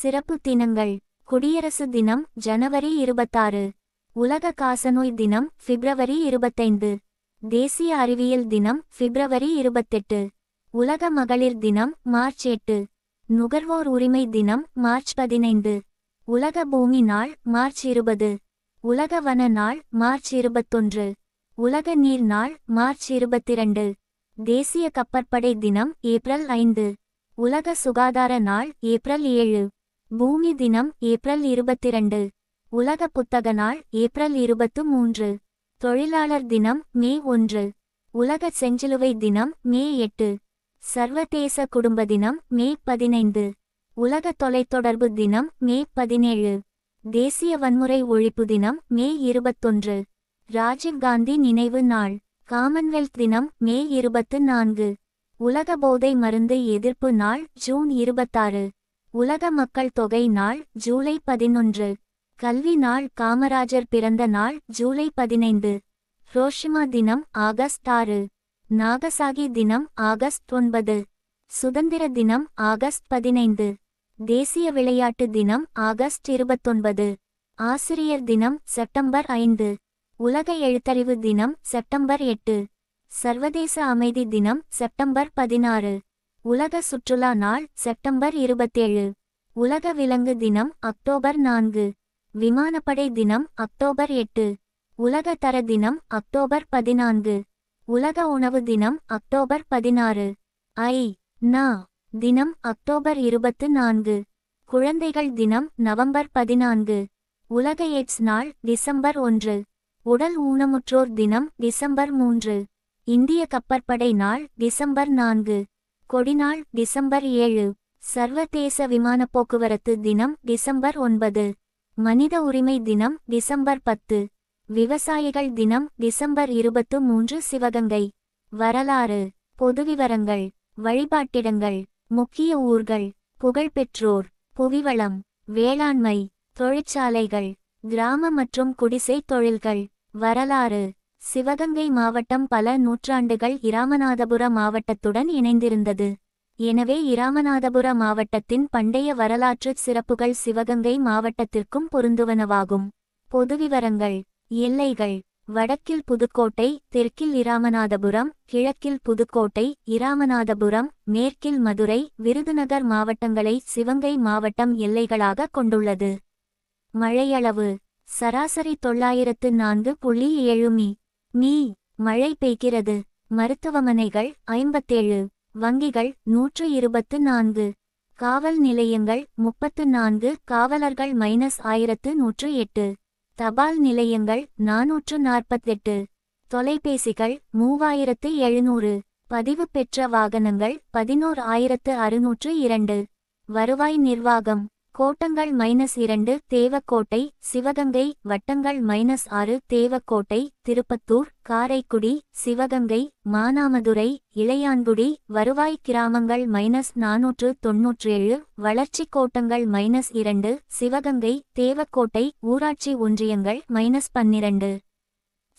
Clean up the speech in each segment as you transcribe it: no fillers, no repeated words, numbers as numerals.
சிறப்பு தினங்கள். குடியரசு தினம் ஜனவரி 26. உலக காசநோய் தினம் பிப்ரவரி 25. தேசிய அறிவியல் தினம் பிப்ரவரி 28. உலக மகளிர் தினம் மார்ச் 8. நுகர்வோர் உரிமை தினம் மார்ச் 15. உலக பூமி நாள் மார்ச் 20. உலக வன நாள் மார்ச் 21. உலக நீர் நாள் மார்ச் 22. தேசிய கப்பற்படை தினம் ஏப்ரல் 5. உலக சுகாதார நாள் ஏப்ரல் 7. பூமி தினம் ஏப்ரல் 22. உலக புத்தக நாள் ஏப்ரல் 23. தொழிலாளர் தினம் மே 1. உலக செஞ்சிலுவை தினம் மே 8. சர்வதேச குடும்ப தினம் மே 15. உலக தொலைத்தொடர்பு தினம் மே 17. தேசிய வன்முறை ஒழிப்பு தினம் மே 21. ராஜீவ்காந்தி நினைவு நாள். காமன்வெல்த் தினம் மே 24. உலக போதை மருந்து எதிர்ப்பு நாள் ஜூன் 26. உலக மக்கள் தொகை நாள் ஜூலை 11. கல்வி நாள் காமராஜர் பிறந்த நாள் ஜூலை 15. ஹிரோஷிமா தினம் ஆகஸ்ட் 6. நாகசாகி தினம் ஆகஸ்ட் 9. சுதந்திர தினம் ஆகஸ்ட் 15. தேசிய விளையாட்டு தினம் ஆகஸ்ட் 29. ஆசிரியர் தினம் செப்டம்பர் 5. உலக எழுத்தறிவு தினம் செப்டம்பர் 8. சர்வதேச அமைதி தினம் செப்டம்பர் 16. உலக சுற்றுலா நாள் செப்டம்பர் 27. உலக விலங்கு தினம் அக்டோபர் 4. விமானப்படை தினம் அக்டோபர் 8. உலக தர தினம் அக்டோபர் 14. உலக உணவு தினம் அக்டோபர் 16. நா தினம் அக்டோபர் 24. குழந்தைகள் தினம் நவம்பர் 14. உலக எய்ட்ஸ் நாள் டிசம்பர் 1. உடல் ஊனமுற்றோர் தினம் டிசம்பர் 3. இந்திய கப்பற்படை நாள் டிசம்பர் 4. கொடிநாள் டிசம்பர் 7. சர்வதேச விமான போக்குவரத்து தினம் டிசம்பர் 9. மனித உரிமை தினம் டிசம்பர் 10. விவசாயிகள் தினம் டிசம்பர் 23. சிவகங்கை. வரலாறு. பொதுவிவரங்கள். வழிபாட்டிடங்கள். முக்கிய ஊர்கள். புகழ்பெற்றோர். புவிவளம். வேளாண்மை. தொழிற்சாலைகள். கிராம மற்றும் குடிசை தொழில்கள். வரலாறு. சிவகங்கை மாவட்டம் பல நூற்றாண்டுகள் இராமநாதபுர மாவட்டத்துடன் இணைந்திருந்தது. எனவே இராமநாதபுர மாவட்டத்தின் பண்டைய வரலாற்றுச் சிறப்புகள் சிவகங்கை மாவட்டத்திற்கும் பொருந்துவனவாகும். பொதுவிவரங்கள். எல்லைகள். வடக்கில் புதுக்கோட்டை, தெற்கில் இராமநாதபுரம், கிழக்கில் புதுக்கோட்டை, இராமநாதபுரம், மேற்கில் மதுரை, விருதுநகர் மாவட்டங்களை சிவகங்கை மாவட்டம் எல்லைகளாக கொண்டுள்ளது. மழையளவு. சராசரி 904.7 மீ. மழை பெய்கிறது. மருத்துவமனைகள் 57. வங்கிகள் 124. காவல் நிலையங்கள் 34. காவலர்கள் -1108. தபால் நிலையங்கள் 448. தொலைபேசிகள் 3700. பதிவு பெற்ற வாகனங்கள் 11602. வருவாய் நிர்வாகம். கோட்டங்கள் -2 தேவக்கோட்டை, சிவகங்கை. வட்டங்கள் -6 தேவக்கோட்டை, திருப்பத்தூர், காரைக்குடி, சிவகங்கை, மானாமதுரை, இளையான்குடி. வருவாய் கிராமங்கள் -497. வளர்ச்சி கோட்டங்கள் -2 சிவகங்கை, தேவக்கோட்டை. ஊராட்சி ஒன்றியங்கள் -12.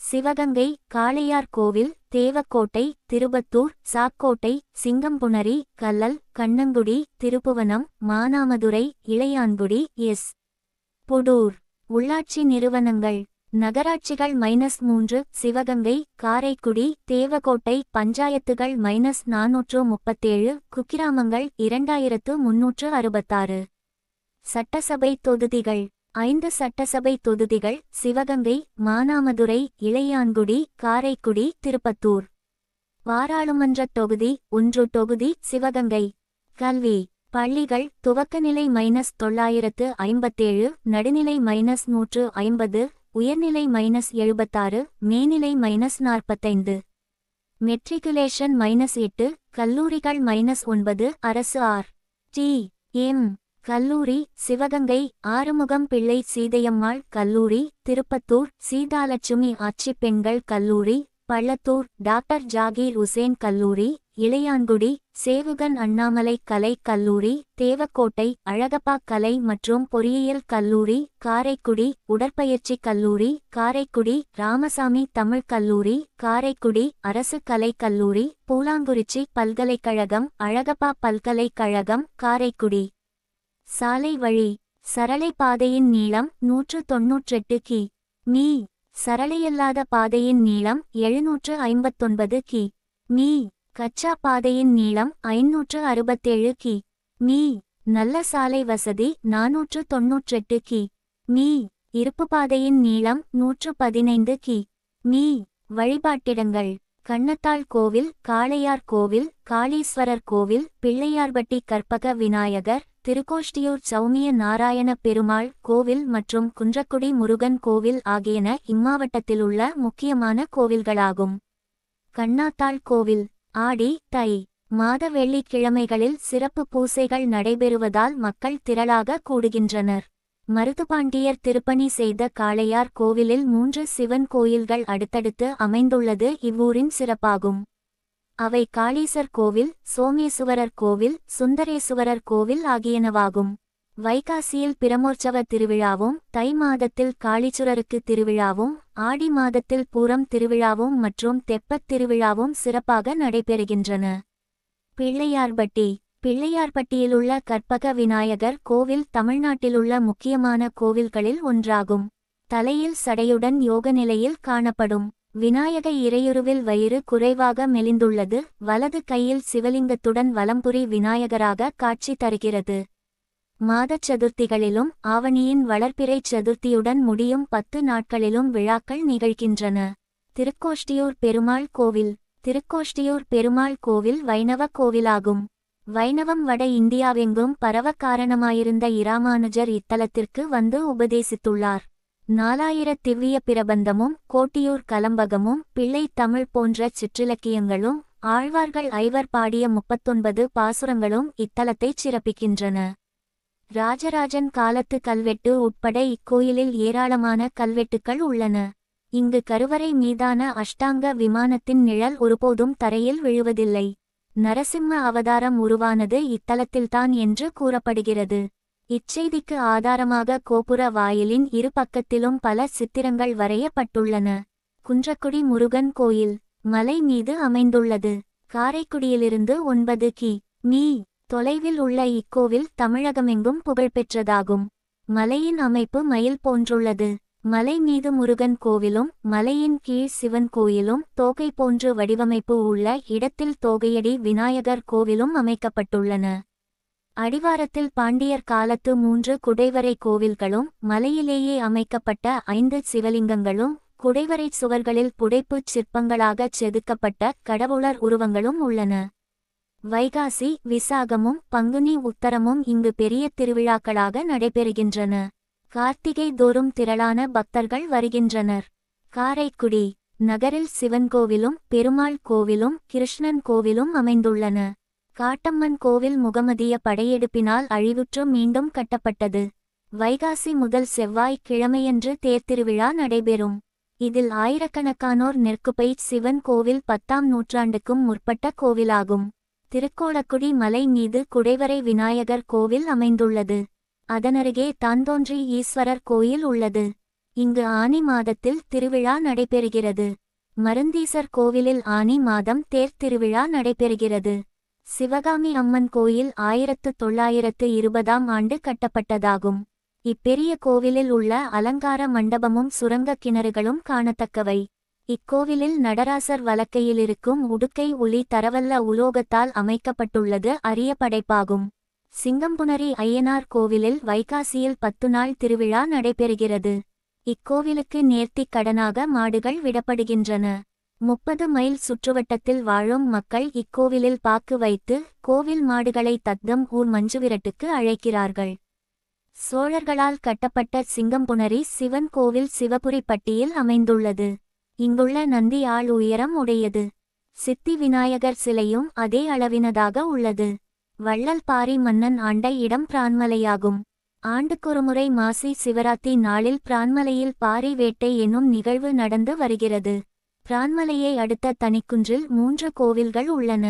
சிவகங்கை, காளையார் கோவில், தேவக்கோட்டை, திருப்பத்தூர், சாக்கோட்டை, சிங்கம்புணரி, கல்லல், கண்ணங்குடி, திருப்புவனம், மானாமதுரை, இளையான்குடி. புடூர். உள்ளாட்சி நிறுவனங்கள். நகராட்சிகள் -3 சிவகங்கை, காரைக்குடி, தேவக்கோட்டை. பஞ்சாயத்துகள் -437. குக்கிராமங்கள் 2366. சட்டசபை தொகுதிகள். 5 சட்டசபை தொகுதிகள் சிவகங்கை, மானாமதுரை, இளையான்குடி, காரைக்குடி, திருப்பத்தூர். பாராளுமன்ற தொகுதி 1 தொகுதி சிவகங்கை. கல்வி. பள்ளிகள். துவக்கநிலை -957, நடுநிலை -150, உயர்நிலை -76, மேல்நிலை -45. மெட்ரிகுலேஷன் -8. கல்லூரிகள் -9. அரசு ஆர்.டி.எம். கல்லூரி சிவகங்கை, ஆறுமுகம் பிள்ளை சீதையம்மாள் கல்லூரி, திருப்பத்தூர், சீதாலட்சுமி ஆட்சி பெண்கள் கல்லூரி, பள்ளத்தூர், டாக்டர் ஜாகீர் உசேன் கல்லூரி, இளையான்குடி, சேவுகன் அண்ணாமலை கலை கல்லூரி, தேவக்கோட்டை, அழகப்பா கலை மற்றும் பொறியியல் கல்லூரி, காரைக்குடி, உடற்பயிற்சி கல்லூரி, காரைக்குடி, ராமசாமி தமிழ் கல்லூரி, காரைக்குடி, அரசு கலை கல்லூரி, பூலாங்குறிச்சி பல்கலைக்கழகம், அழகப்பா பல்கலைக்கழகம், காரைக்குடி. சாலை வழி. சரளை பாதையின் நீளம் 198 கி.மீ. சரளையல்லாத பாதையின் நீளம் 759 கி.மீ. கச்சா பாதையின் நீளம் 567 கி.மீ. நல்ல சாலை வசதி 498 கி.மீ. இருப்பு பாதையின் நீளம் 115 கி.மீ. வழிபாட்டிடங்கள்: கண்ணத்தாள் கோவில், காளையார் கோவில், காளீஸ்வரர் கோவில், பிள்ளையார்பட்டி கற்பக விநாயகர், திருக்கோஷ்டியூர் சௌமிய நாராயண பெருமாள் கோவில் மற்றும் குன்றக்குடி முருகன் கோவில் ஆகியன இம்மாவட்டத்திலுள்ள முக்கியமான கோவில்களாகும். கண்ணாத்தாள் கோவில் ஆடி, தை மாத வெள்ளிக்கிழமைகளில் சிறப்பு பூசைகள் நடைபெறுவதால் மக்கள் திரளாக கூடுகின்றனர். மருதுபாண்டியர் திருப்பணி செய்த காளையார் கோவிலில் 3 சிவன் கோயில்கள் அடுத்தடுத்து அமைந்துள்ளது இவ்வூரின் சிறப்பாகும். அவை காளீசர் கோவில், சோமேசுவரர் கோவில், சுந்தரேசுவரர் கோவில் ஆகியனவாகும். வைகாசியில் பிரமோற்சவ திருவிழாவும், தை மாதத்தில் காளிச்சுரருக்கு திருவிழாவும், ஆடி மாதத்தில் பூரம் திருவிழாவும் மற்றும் தெப்பத் திருவிழாவும் சிறப்பாக நடைபெறுகின்றன. பிள்ளையார்பட்டி. பிள்ளையார்பட்டியிலுள்ள கற்பக விநாயகர் கோவில் தமிழ்நாட்டிலுள்ள முக்கியமான கோவில்களில் ஒன்றாகும். தலையில் சடையுடன் யோக நிலையில் காணப்படும் விநாயக இறையுருவில் வயிறு குறைவாக மெலிந்துள்ளது. வலது கையில் சிவலிங்கத்துடன் வலம்புரி விநாயகராக காட்சி தருகிறது. மாதச் சதுர்த்திகளிலும் ஆவணியின் வளர்பிறை சதுர்த்தியுடன் முடியும் 10 நாட்களிலும் விழாக்கள் நிகழ்கின்றன. திருக்கோஷ்டியூர் பெருமாள் கோவில். திருக்கோஷ்டியூர் பெருமாள் கோவில் வைணவ கோவிலாகும். வைணவம் வட இந்தியாவெங்கும் பரவ காரணமாயிருந்த இராமானுஜர் இத்தலத்திற்கு வந்து உபதேசித்துள்ளார். 4000 திவ்விய பிரபந்தமும், கோட்டியூர் கலம்பகமும், பிள்ளை தமிழ் போன்ற சிற்றிலக்கியங்களும், ஆழ்வார்கள் ஐவர் பாடிய 39 பாசுரங்களும் இத்தலத்தைச் சிறப்பிக்கின்றன. ராஜராஜன் காலத்து கல்வெட்டு உட்பட இக்கோயிலில் ஏராளமான கல்வெட்டுக்கள் உள்ளன. இங்கு கருவறை மீதான அஷ்டாங்க விமானத்தின் நிழல் ஒருபோதும் தரையில் விழுவதில்லை. நரசிம்ம அவதாரம் உருவானது இத்தலத்தில்தான் என்று கூறப்படுகிறது. இச்செய்திக்கு ஆதாரமாக கோபுர வாயிலின் இரு பக்கத்திலும் பல சித்திரங்கள் வரையப்பட்டுள்ளன. குன்றக்குடி முருகன் கோயில் மலை மீது அமைந்துள்ளது. காரைக்குடியிலிருந்து 9 கி.மீ. தொலைவில் உள்ள இக்கோவில் தமிழகமெங்கும் புகழ்பெற்றதாகும். மலையின் அமைப்பு மயில் போன்றுள்ளது. மலை மீது முருகன் கோவிலும், மலையின் கீழ் சிவன் கோயிலும், தோகை போன்று வடிவமைப்பு உள்ள இடத்தில் தோகையடி விநாயகர் கோவிலும் அமைக்கப்பட்டுள்ளன. அடிவாரத்தில் பாண்டியர் காலத்து 3 குடைவரை கோவில்களும், மலையிலேயே அமைக்கப்பட்ட 5 சிவலிங்கங்களும், குடைவரை சுவர்களில் புடைப்புச் சிற்பங்களாகச் செதுக்கப்பட்ட கடவுளர் உருவங்களும் உள்ளன. வைகாசி, விசாகமும் பங்குனி உத்தரமும் இங்கு பெரிய திருவிழாக்களாக நடைபெறுகின்றன. கார்த்திகை தோறும் திரளான பக்தர்கள் வருகின்றனர். காரைக்குடி நகரில் சிவன் கோவிலும், பெருமாள் கோவிலும், கிருஷ்ணன் கோவிலும் அமைந்துள்ளன. காட்டம்மன் கோவில் முகமதிய படையெடுப்பினால் அழிவுற்று மீண்டும் கட்டப்பட்டது. வைகாசி முதல் செவ்வாய் கிழமையன்று தேர்திருவிழா நடைபெறும். இதில் ஆயிரக்கணக்கானோர் நெற்குப்பை. சிவன் கோவில் 10ஆம் நூற்றாண்டுக்கும் முற்பட்ட கோவிலாகும். திருக்கோளக்குடி மலை மீது குடைவரை விநாயகர் கோவில் அமைந்துள்ளது. அதனருகே தான்தோன்றி ஈஸ்வரர் கோயில் உள்ளது. இங்கு ஆனி மாதத்தில் திருவிழா நடைபெறுகிறது. மருந்தீசர் கோவிலில் ஆனி மாதம் தேர் திருவிழா நடைபெறுகிறது. சிவகாமி அம்மன் கோயில் 1920ஆம் ஆண்டு கட்டப்பட்டதாகும். இப்பெரிய கோவிலில் உள்ள அலங்கார மண்டபமும் சுரங்க கிணறுகளும் காணத்தக்கவை. இக்கோவிலில் நடராசர் வலக்கையிலிருக்கும் உடுக்கை ஒளி தரவல்ல உலோகத்தால் அமைக்கப்பட்டுள்ளது அரிய படைப்பாகும். சிங்கம்புணரி ஐயனார் கோவிலில் வைகாசியில் 10 நாள் திருவிழா நடைபெறுகிறது. இக்கோவிலுக்கு நேர்த்திக் கடனாக மாடுகள் விடப்படுகின்றன. 30 மைல் சுற்றுவட்டத்தில் வாழும் மக்கள் இக்கோவிலில் பாக்கு வைத்து கோவில் மாடுகளை தத்தம் ஊர் மஞ்சுவிரட்டுக்கு அழைக்கிறார்கள். சோழர்களால் கட்டப்பட்ட சிங்கம்புணரி சிவன் கோவில் சிவபுரிப்பட்டியில் அமைந்துள்ளது. இங்குள்ள நந்தி ஆள் உயரம் உடையது. சித்தி விநாயகர் சிலையும் அதே அளவினதாக உள்ளது. வள்ளல் பாரி மன்னன் ஆண்ட இடம் பிரான்மலையாகும். ஆண்டுக்கொருமுறை மாசி சிவராத்திரி நாளில் பிரான்மலையில் பாரி வேட்டை என்னும் நிகழ்வு நடந்து வருகிறது. பிரான்மலையை அடுத்த தனிக்குன்றில் 3 கோவில்கள் உள்ளன.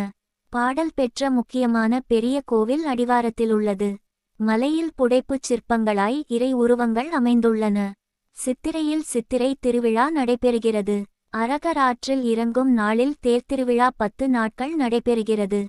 பாடல் பெற்ற முக்கியமான பெரிய கோவில் அடிவாரத்தில் உள்ளது. மலையில் புடைப்புச் சிற்பங்களாய் இறை உருவங்கள் அமைந்துள்ளன. சித்திரையில் சித்திரை திருவிழா நடைபெறுகிறது. அரகர் ஆற்றில் இறங்கும் நாளில் தேர்திருவிழா 10 நாட்கள் நடைபெறுகிறது.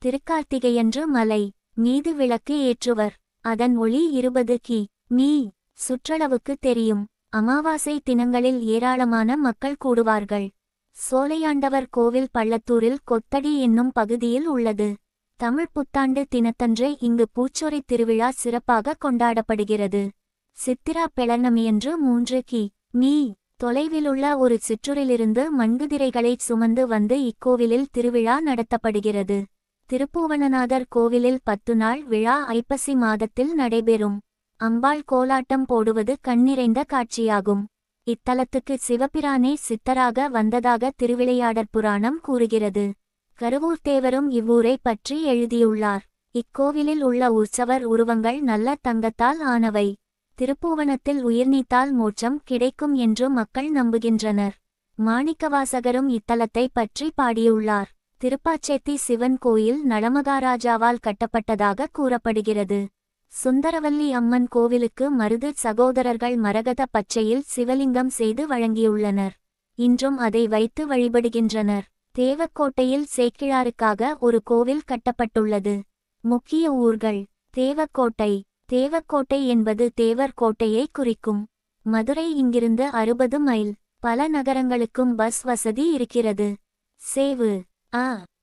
திருக்கார்த்திகையன்று மலை மீது விளக்கு ஏற்றுவர். அதன் ஒளி 20 கி.மீ சுற்றளவுக்கு தெரியும். அமாவாசை தினங்களில் ஏராளமான மக்கள் கூடுவார்கள். சோலையாண்டவர் கோவில் பள்ளத்தூரில் கொத்தடி என்னும் பகுதியில் உள்ளது. தமிழ் புத்தாண்டு தினத்தன்றே இங்கு பூச்சொரி திருவிழா சிறப்பாக கொண்டாடப்படுகிறது. சித்திரா பெளர்ணமியன்று 3 கி.மீ தொலைவிலுள்ள ஒரு சிற்றூரிலிருந்து மண்குதிரைகளைச் சுமந்து வந்து இக்கோவிலில் திருவிழா நடத்தப்படுகிறது. திருப்பூவனநாதர் கோவிலில் 10 நாள் விழா ஐப்பசி மாதத்தில் நடைபெறும். அம்பாள் கோலாட்டம் போடுவது கண்ணிறைந்த காட்சியாகும். இத்தலத்துக்கு சிவபிரானே சித்தராக வந்ததாக திருவிளையாடற் புராணம் கூறுகிறது. கருவூர்தேவரும் இவ்வூரை பற்றி எழுதியுள்ளார். இக்கோவிலில் உள்ள உற்சவர் உருவங்கள் நல்ல தங்கத்தால் ஆனவை. திருப்பூவனத்தில் உயிர்நீத்தால் மோட்சம் கிடைக்கும் என்று மக்கள் நம்புகின்றனர். மாணிக்கவாசகரும் இத்தலத்தை பற்றி பாடியுள்ளார். திருப்பாச்சேத்தி சிவன் கோயில் நளமகாராஜாவால் கட்டப்பட்டதாக கூறப்படுகிறது. சுந்தரவல்லி அம்மன் கோவிலுக்கு மருது சகோதரர்கள் மரகத பச்சையில் சிவலிங்கம் செய்து வழங்கியுள்ளனர். இன்றும் அதை வைத்து வழிபடுகின்றனர். தேவக்கோட்டையில் சேக்கிழாருக்காக ஒரு கோவில் கட்டப்பட்டுள்ளது. முக்கிய ஊர்கள்: தேவக்கோட்டை. தேவக்கோட்டை என்பது தேவர் கோட்டையை குறிக்கும். மதுரை இங்கிருந்து 60 மைல். பல நகரங்களுக்கும் பஸ் வசதி இருக்கிறது. சேவு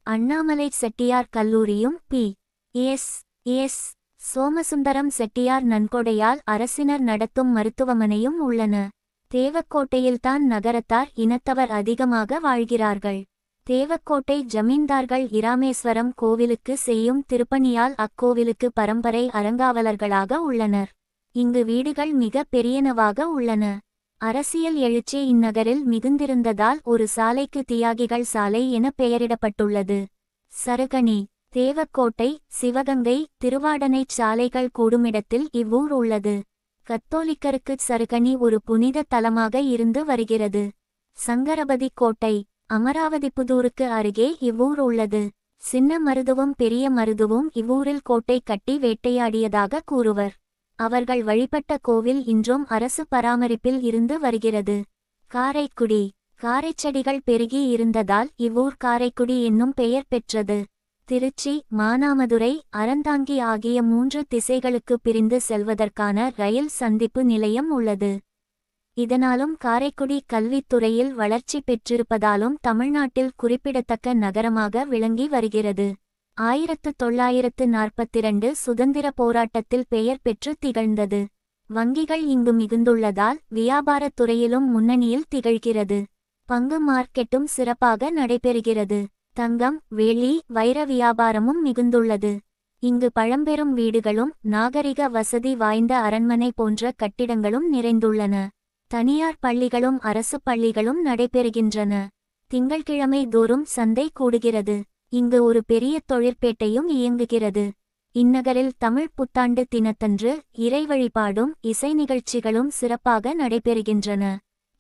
அண்ணாமலை செட்டியார் கல்லூரியும் பி.எஸ். சோமசுந்தரம் செட்டியார் நன்கொடையால் அரசினர் நடத்தும் மருத்துவமனையும் உள்ளன. தேவக்கோட்டையில்தான் நகரத்தார் இனத்தவர் அதிகமாக வாழ்கிறார்கள். தேவக்கோட்டை ஜமீன்தார்கள் இராமேஸ்வரம் கோவிலுக்கு செய்யும் திருப்பணியால் அக்கோவிலுக்கு பரம்பரை அறங்காவலர்களாக உள்ளனர். இங்கு வீடுகள் மிக பெரியனவாக உள்ளன. அரசியல் எழுச்சி இந்நகரில் மிகுந்திருந்ததால் ஒரு சாலைக்கு தியாகிகள் சாலை என பெயரிடப்பட்டுள்ளது. சருகணி. தேவக்கோட்டை, சிவகங்கை, திருவாடனைச் சாலைகள் கூடுமிடத்தில் இவ்வூர் உள்ளது. கத்தோலிக்கருக்கு சருகணி ஒரு புனித தலமாக இருந்து வருகிறது. சங்கரபதி கோட்டை. அமராவதிபுதூருக்கு அருகே இவ்வூர் உள்ளது. சின்ன மருதுவும் பெரிய மருதுவும் இவ்வூரில் கோட்டை கட்டி வேட்டையாடியதாக கூறுவர். அவர்கள் வழிபட்ட கோவில் இன்றும் அரசு பராமரிப்பில் இருந்து வருகிறது. காரைக்குடி. காரைச்செடிகள் பெருகி இருந்ததால் இவ்வூர் காரைக்குடி என்னும் பெயர் பெற்றது. திருச்சி, மானாமதுரை, அறந்தாங்கி ஆகிய 3 திசைகளுக்கு பிரிந்து செல்வதற்கான ரயில் சந்திப்பு நிலையம் உள்ளது. இதனாலும் காரைக்குடி கல்வித்துறையில் வளர்ச்சி பெற்றிருப்பதாலும் தமிழ்நாட்டில் குறிப்பிடத்தக்க நகரமாக விளங்கி வருகிறது. 1942 சுதந்திர போராட்டத்தில் பெயர் பெற்று திகழ்ந்தது. வங்கிகள் இங்கு மிகுந்துள்ளதால் வியாபாரத் துறையிலும் முன்னணியில் திகழ்கிறது. பங்கு மார்க்கெட்டும் சிறப்பாக நடைபெறுகிறது. தங்கம், வெள்ளி, வைர வியாபாரமும் மிகுந்துள்ளது. இங்கு பழம்பெரும் வீடுகளும் நாகரிக வசதி வாய்ந்த அரண்மனை போன்ற கட்டிடங்களும் நிறைந்துள்ளன. தனியார் பள்ளிகளும் அரசு பள்ளிகளும் நடைபெறுகின்றன. திங்கள்கிழமை தோறும் சந்தை கூடுகிறது. இங்கு ஒரு பெரிய தொழிற்பேட்டையும் இயங்குகிறது. இந்நகரில் தமிழ் புத்தாண்டு தினத்தன்று இறை வழிபாடும் இசை நிகழ்ச்சிகளும் சிறப்பாக நடைபெறுகின்றன.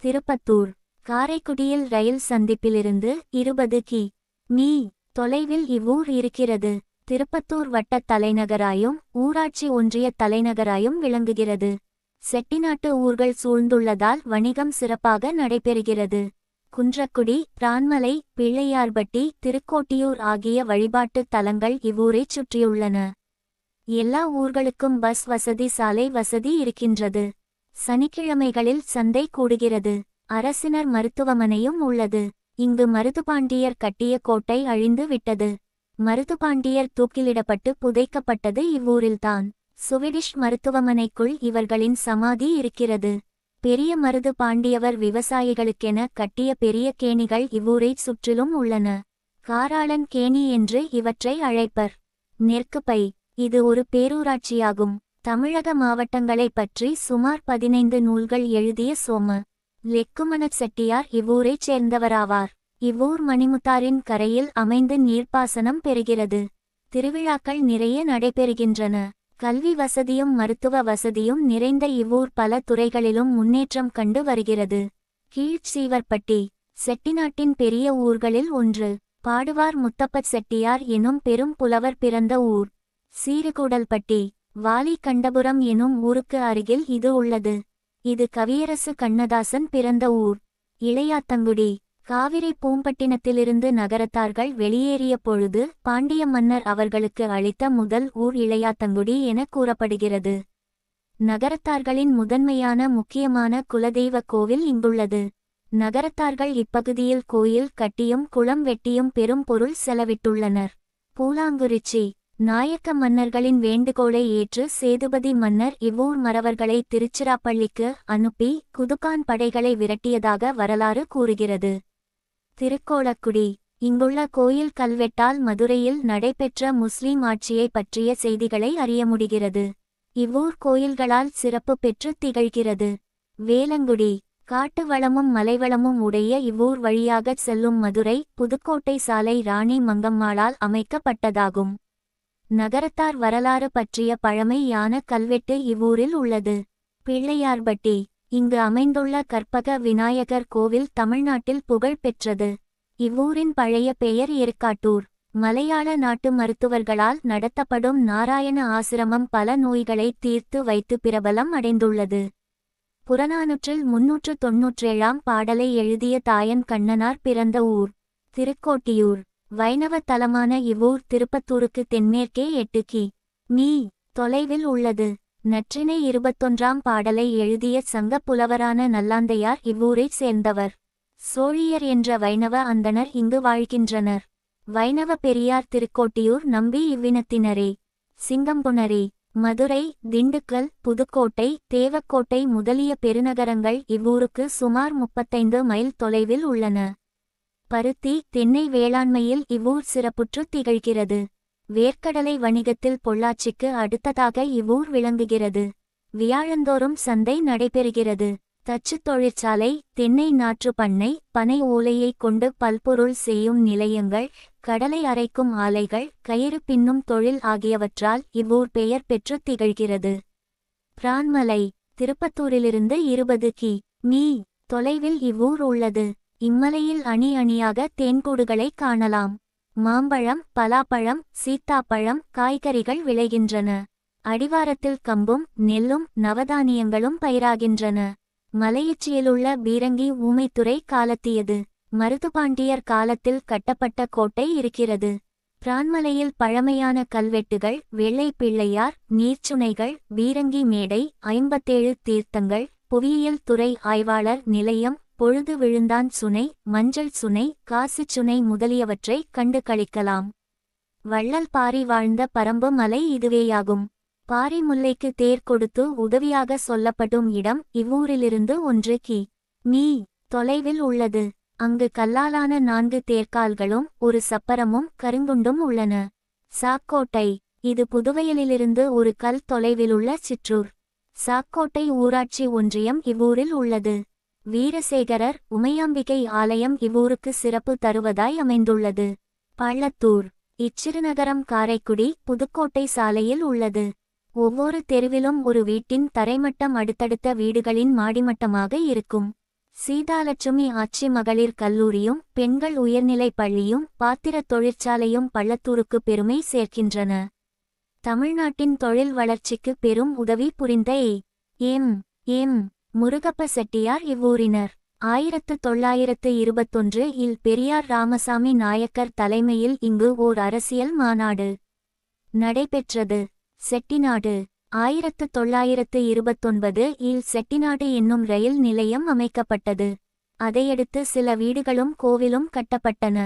திருப்பத்தூர். காரைக்குடியில் ரயில் சந்திப்பிலிருந்து 20 கி.மீ தொலைவில் இவ்வூர் இருக்கிறது. திருப்பத்தூர் வட்டத் தலைநகராயும் ஊராட்சி ஒன்றிய தலைநகராயும் விளங்குகிறது. செட்டிநாட்டு ஊர்கள் சூழ்ந்துள்ளதால் வணிகம் சிறப்பாக நடைபெறுகிறது. குன்றக்குடி, பிரான்மலை, பிள்ளையார்பட்டி, திருக்கோட்டியூர் ஆகிய வழிபாட்டுத் தலங்கள் இவ்வூரைச் சுற்றியுள்ளன. எல்லா ஊர்களுக்கும் பஸ் வசதி, சாலை வசதி இருக்கின்றது. சனிக்கிழமைகளில் சந்தை கூடுகிறது. அரசினர் மருத்துவமனையும் உள்ளது. இங்கு மருதுபாண்டியர் கட்டிய கோட்டை அழிந்து விட்டது. மருதுபாண்டியர் தூக்கிலிடப்பட்டு புதைக்கப்பட்டது இவ்வூரில்தான். சுவீடிஷ் மருத்துவமனைக்குள் இவர்களின் சமாதி இருக்கிறது. பெரிய மருது பாண்டியவர் விவசாயிகளுக்கென கட்டிய பெரிய கேணிகள் இவ்வூரைச் சுற்றிலும் உள்ளன. காராளன் கேணி என்று இவற்றை அழைப்பர். நெற்குப்பை. இது ஒரு பேரூராட்சியாகும். தமிழக மாவட்டங்களைப் பற்றி சுமார் 15 நூல்கள் எழுதிய சோம. லெக்குமணச் செட்டியார் இவ்வூரைச் சேர்ந்தவராவார். இவ்வூர் மணிமுத்தாரின் கரையில் அமைந்து நீர்ப்பாசனம் பெறுகிறது. திருவிழாக்கள் நிறைய நடைபெறுகின்றன. கல்வி வசதியும் மருத்துவ வசதியும் நிறைந்த இவ்வூர் பல துறைகளிலும் முன்னேற்றம் கண்டு வருகிறது. கீழ்ச்சீவர்பட்டி. செட்டிநாட்டின் பெரிய ஊர்களில் ஒன்று. பாடுவார் முத்தப்பச் செட்டியார் எனும் பெரும் புலவர் பிறந்த ஊர். சீறுகூடல்பட்டி. வாலி கண்டபுரம் எனும் ஊருக்கு அருகில் இது உள்ளது. இது கவியரசு கண்ணதாசன் பிறந்த ஊர். இளையாத்தங்குடி. காவிரி பூம்பட்டினத்திலிருந்து நகரத்தார்கள் வெளியேறிய பொழுது பாண்டிய மன்னர் அவர்களுக்கு அளித்த முதல் ஊர் இளையாத்தங்குடி என கூறப்படுகிறது. நகரத்தார்களின் முதன்மையான முக்கியமான குலதெய்வ கோவில் இங்குள்ளது. நகரத்தார்கள் இப்பகுதியில் கோயில் கட்டியும் குளம் வெட்டியும் பெரும் பொருள் செலவிட்டுள்ளனர். பூலாங்குறிச்சி நாயக்க மன்னர்களின் வேண்டுகோளை ஏற்று சேதுபதி மன்னர் இவ்வூர் மறவர்களை திருச்சிராப்பள்ளிக்கு அனுப்பி குதுகான் படைகளை விரட்டியதாக வரலாறு கூறுகிறது. திருக்கோலக்குடி இங்குள்ள கோயில் கல்வெட்டால் மதுரையில் நடைபெற்ற முஸ்லிம் ஆட்சியை பற்றிய செய்திகளை அறிய முடிகிறது. இவ்வூர் கோயில்களால் சிறப்பு பெற்று திகழ்கிறது. வேலங்குடி காட்டு வளமும் மலைவளமும் உடைய இவ்வூர் வழியாகச் செல்லும் மதுரை புதுக்கோட்டை சாலை ராணி மங்கம்மாளால் அமைக்கப்பட்டதாகும். நகரத்தார் வரலாறு பற்றிய பழமையான கல்வெட்டு இவ்வூரில் உள்ளது. பிள்ளையார்பட்டி இங்கு அமைந்துள்ள கற்பக விநாயகர் கோவில் தமிழ்நாட்டில் புகழ் பெற்றது. இவ்வூரின் பழைய பெயர் ஏற்காட்டூர். மலையாள நாட்டு மருத்துவர்களால் நடத்தப்படும் நாராயண ஆசிரமம் பல நோய்களை தீர்த்து வைத்து பிரபலம் அடைந்துள்ளது. புறநானூற்றில் 397ஆம் பாடலை எழுதிய தாயன் கண்ணனார் பிறந்த ஊர் திருக்கோட்டியூர். வைணவ தலமான இவ்வூர் திருப்பத்தூருக்கு தென்மேற்கே 8 கி.மீ. தொலைவில் உள்ளது. நற்றிணை 21ஆம் பாடலை எழுதிய சங்கப் புலவரான நல்லாந்தையார் இவ்வூரைச் சேர்ந்தவர். சோழியர் என்ற வைணவ அந்தணர் இங்கு வாழ்கின்றனர். வைணவ பெரியார் திருக்கோட்டியூர் நம்பி இவ்வினத்தினரே. சிங்கம்புணரி மதுரை திண்டுக்கல் புதுக்கோட்டை தேவக்கோட்டை முதலிய பெருநகரங்கள் இவ்வூருக்கு சுமார் 35 மைல் தொலைவில் உள்ளன. பருத்தி தென்னை வேளாண்மையில் இவ்வூர் சிறப்புற்று திகழ்கிறது. வேர்க்கடலை வணிகத்தில் பொள்ளாச்சிக்கு அடுத்ததாக இவ்வூர் விளங்குகிறது. வியாழந்தோறும் சந்தை நடைபெறுகிறது. தச்சு தொழிற்சாலை தென்னை நாற்று பண்ணை பனை ஓலையை கொண்டு பல்பொருள் செய்யும் நிலையங்கள் கடலை அரைக்கும் ஆலைகள் கயிறு பின்னும் தொழில் ஆகியவற்றால் இவ்வூர் பெயர் பெற்று திகழ்கிறது. பிரான்மலை திருப்பத்தூரிலிருந்து 20 கி.மீ. தொலைவில் இவ்வூர் உள்ளது. இம்மலையில் அணி அணியாக தேன்கூடுகளை காணலாம். மாம்பழம் பலாப்பழம் சீத்தாப்பழம் காய்கறிகள் விளைகின்றன. அடிவாரத்தில் கம்பும் நெல்லும் நவதானியங்களும் பயிராகின்றன. மலையுச்சியிலுள்ள பீரங்கி ஊமைத்துறை காலத்தியது. மருதுபாண்டியர் காலத்தில் கட்டப்பட்ட கோட்டை இருக்கிறது. பிரான்மலையில் பழமையான கல்வெட்டுகள் வெள்ளை பிள்ளையார் நீர்ச்சுனைகள் பீரங்கி மேடை 57 தீர்த்தங்கள் புவியியல் துறை ஆய்வாளர் நிலையம் பொழுது விழுந்தான் சுனை மஞ்சள் சுனை காசிச் சுனை முதலியவற்றை கண்டு களிக்கலாம். வள்ளல் பாரி வாழ்ந்த பரம்பு மலை இதுவேயாகும். பாரி முல்லைக்கு தேர் கொடுத்து உதவியாக சொல்லப்படும் இடம் இவ்வூரிலிருந்து 1 கி.மீ. தொலைவில் உள்ளது. அங்கு கல்லாலான 4 தேர்கால்களும் ஒரு சப்பரமும் கருங்குண்டும் உள்ளன. சாக்கோட்டை இது புதுவையிலிருந்து ஒரு கல் தொலைவிலுள்ள சிற்றூர். சாக்கோட்டை ஊராட்சி ஒன்றியம் இவ்வூரில் உள்ளது. வீரசேகரர் உமையாம்பிகை ஆலயம் இவ்வூருக்கு சிறப்பு தருவதாய் அமைந்துள்ளது. பள்ளத்தூர் இச்சிறுநகரம் காரைக்குடி புதுக்கோட்டை சாலையில் உள்ளது. ஒவ்வொரு தெருவிலும் ஒரு வீட்டின் தரைமட்டம் அடுத்தடுத்த வீடுகளின் மாடிமட்டமாக இருக்கும். சீதாலட்சுமி ஆட்சி மகளிர் கல்லூரியும் பெண்கள் உயர்நிலைப் பள்ளியும் பாத்திரத் தொழிற்சாலையும் பள்ளத்தூருக்கு பெருமை சேர்க்கின்றன. தமிழ்நாட்டின் தொழில் வளர்ச்சிக்கு பெரும் உதவி புரிந்த எம் முருகப்ப செட்டியார் இவ்வூரினர். 1921 இல் பெரியார் ராமசாமி நாயக்கர் தலைமையில் இங்கு ஓர் அரசியல் மாநாடு நடைபெற்றது. செட்டிநாடு 1929 இல் செட்டிநாடு என்னும் ரயில் நிலையம் அமைக்கப்பட்டது. அதையடுத்து சில வீடுகளும் கோவிலும் கட்டப்பட்டன.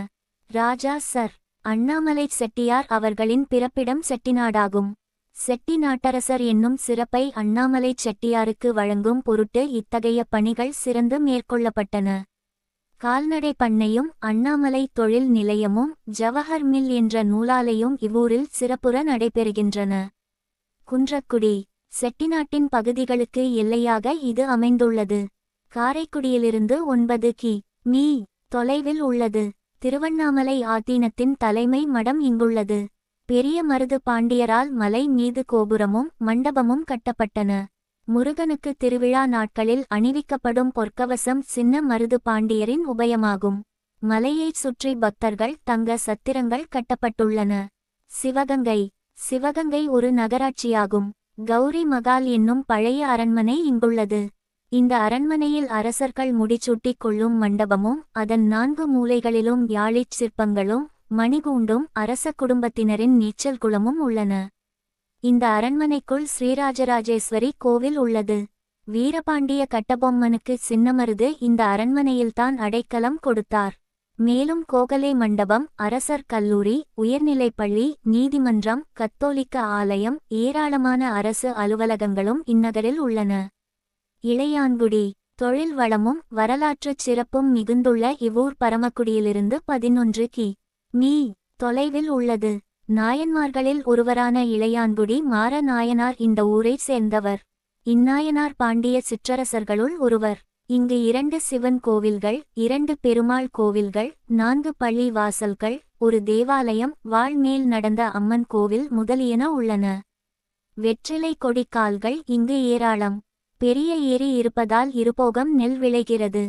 ராஜா சர் அண்ணாமலை செட்டியார் அவர்களின் பிறப்பிடம் செட்டிநாடாகும். செட்டி நாட்டரசர் என்னும் சிறப்பை அண்ணாமலை செட்டியாருக்கு வழங்கும் பொருட்டு இத்தகைய பணிகள் சிறந்து மேற்கொள்ளப்பட்டன. கால்நடை பண்ணையும் அண்ணாமலை தொழில் நிலையமும் ஜவஹர் மில் என்ற நூலாலையும் இவ்வூரில் சிறப்புற நடைபெறுகின்றன. குன்றக்குடி செட்டிநாட்டின் பகுதிகளுக்கு எல்லையாக இது அமைந்துள்ளது. காரைக்குடியிலிருந்து 9 கி.மீ. தொலைவில் உள்ளது. திருவண்ணாமலை ஆதீனத்தின் தலைமை மடம் இங்குள்ளது. பெரிய மருது பாண்டியரால் மலை மீது கோபுரமும் மண்டபமும் கட்டப்பட்டன. முருகனுக்கு திருவிழா நாட்களில் அணிவிக்கப்படும் பொற்கவசம் சின்ன மருது பாண்டியரின் உபயமாகும். மலையைச் சுற்றி பக்தர்கள் தங்க சத்திரங்கள் கட்டப்பட்டுள்ளன. சிவகங்கை ஒரு நகராட்சியாகும். கௌரி மகால் என்னும் பழைய அரண்மனை இங்குள்ளது. இந்த அரண்மனையில் அரசர்கள் முடிசூட்டிக் கொள்ளும் மண்டபமும் அதன் 4 மூலைகளிலும் யாழிச் சிற்பங்களும் மணிகூண்டும் அரச குடும்பத்தினரின் நீச்சல் குளமும் உள்ளன. இந்த அரண்மனைக்குள் ஸ்ரீராஜராஜேஸ்வரி கோவில் உள்ளது. வீரபாண்டிய கட்டபொம்மனுக்கு சின்னமருது இந்த அரண்மனையில்தான் அடைக்கலம் கொடுத்தார். மேலும் கோகலே மண்டபம், அரசர் கல்லூரி, உயர்நிலைப்பள்ளி, நீதிமன்றம், கத்தோலிக்க ஆலயம், ஏராளமான அரசு அலுவலகங்களும் இந்நகரில் உள்ளன. இளையான்குடி. தொழில் வளமும் வரலாற்றுச் சிறப்பும் மிகுந்துள்ள இவ்வூர் பரமக்குடியிலிருந்து 11 கி.மீ. தொலைவில் உள்ளது. நாயன்மார்களில் ஒருவரான இளையான்குடி மாற நாயனார் இந்த ஊரைச் சேர்ந்தவர். இந்நாயனார் பாண்டிய சிற்றரசர்களுள் ஒருவர். இங்கு 2 சிவன் கோவில்கள், 2 பெருமாள் கோவில்கள், 4 பள்ளி வாசல்கள், ஒரு தேவாலயம், வாள்மேல் நடந்த அம்மன் கோவில் முதலியன உள்ளன. வெற்றிலை கொடிக்கால்கள் இங்கு ஏராளம். பெரிய ஏரி இருப்பதால் இருபோகம் நெல் விளைகிறது.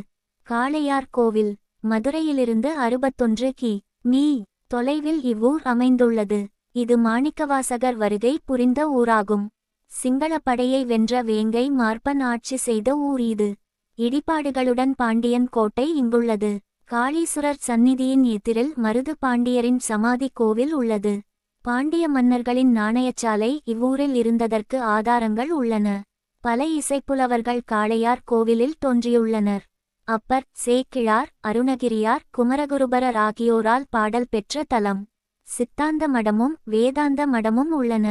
காளையார் கோவில். மதுரையிலிருந்து 61 கி.மீ. தொலைவில் இவ்வூர் அமைந்துள்ளது. இது மாணிக்கவாசகர் வருகை புரிந்த ஊராகும். சிங்கள படையை வென்ற வேங்கை மார்பன் ஆட்சி செய்த ஊர் இது. இடிபாடுகளுடன் பாண்டியன் கோட்டை இங்குள்ளது. காளீசுரர் சந்நிதியின் எதிரில் மருது பாண்டியரின் சமாதி கோவில் உள்ளது. பாண்டிய மன்னர்களின் நாணயச்சாலை இவ்வூரில் இருந்ததற்கு ஆதாரங்கள் உள்ளன. பல இசைப்புலவர்கள் காளையார் கோவிலில் தோன்றியுள்ளனர். அப்பர், சேக்கிழார், அருணகிரியார், குமரகுருபரர் ஆகியோரால் பாடல் பெற்ற தலம். சித்தாந்த மடமும் வேதாந்த மடமும் உள்ளன.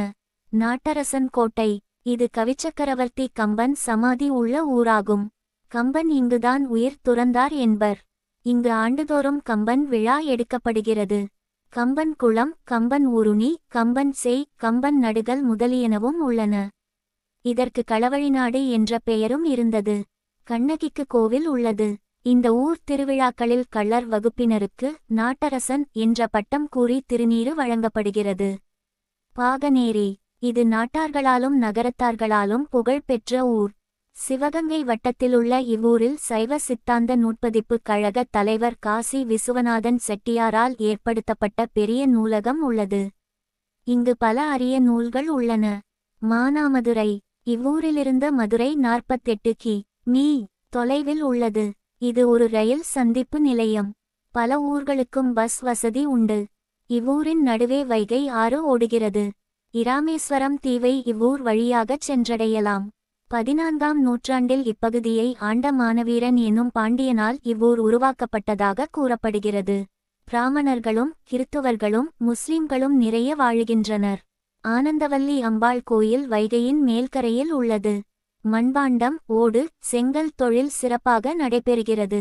நாட்டரசன் கோட்டை. இது கவிச்சக்கரவர்த்தி கம்பன் சமாதி உள்ள ஊராகும். கம்பன் இங்குதான் உயிர் துறந்தார் என்பர். இங்கு ஆண்டுதோறும் கம்பன் விழா எடுக்கப்படுகிறது. கம்பன் குளம், கம்பன் ஊருணி, கம்பன் செய், கம்பன் நடுகள் முதலியனவும் உள்ளன. இதற்கு களவழிநாடு என்ற பெயரும் இருந்தது. கண்ணகிக்கு கோவில் உள்ளது. இந்த ஊர் திருவிழாக்களில் கள்ளர் வகுப்பினருக்கு நாட்டரசன் என்ற பட்டம் கூறி திருநீறு வழங்கப்படுகிறது. பாகனேரி. இது நாட்டார்களாலும் நகரத்தார்களாலும் புகழ் பெற்ற ஊர். சிவகங்கை வட்டத்திலுள்ள இவ்வூரில் சைவ சித்தாந்த நூற்பதிப்பு கழக தலைவர் காசி விசுவநாதன் செட்டியாரால் ஏற்படுத்தப்பட்ட பெரிய நூலகம் உள்ளது. இங்கு பல அரிய நூல்கள் உள்ளன. மானாமதுரை. இவ்வூரிலிருந்து மதுரை 48 கி.மீ. தொலைவில் உள்ளது. இது ஒரு ரயில் சந்திப்பு நிலையம். பல ஊர்களுக்கும் பஸ் வசதி உண்டு. இவ்வூரின் நடுவே வைகை ஆறு ஓடுகிறது. இராமேஸ்வரம் தீவை இவ்வூர் வழியாகச் சென்றடையலாம். 14ஆம் நூற்றாண்டில் இப்பகுதியை ஆண்ட மானவீரன் என்னும் பாண்டியனால் இவ்வூர் உருவாக்கப்பட்டதாக கூறப்படுகிறது. பிராமணர்களும் கிறித்துவர்களும் முஸ்லிம்களும் நிறைய வாழுகின்றனர். ஆனந்தவல்லி அம்பாள் கோயில் வைகையின் மேல்கரையில் உள்ளது. மண்பாண்டம், ஓடு, செங்கல் தொழில் சிறப்பாக நடைபெறுகிறது.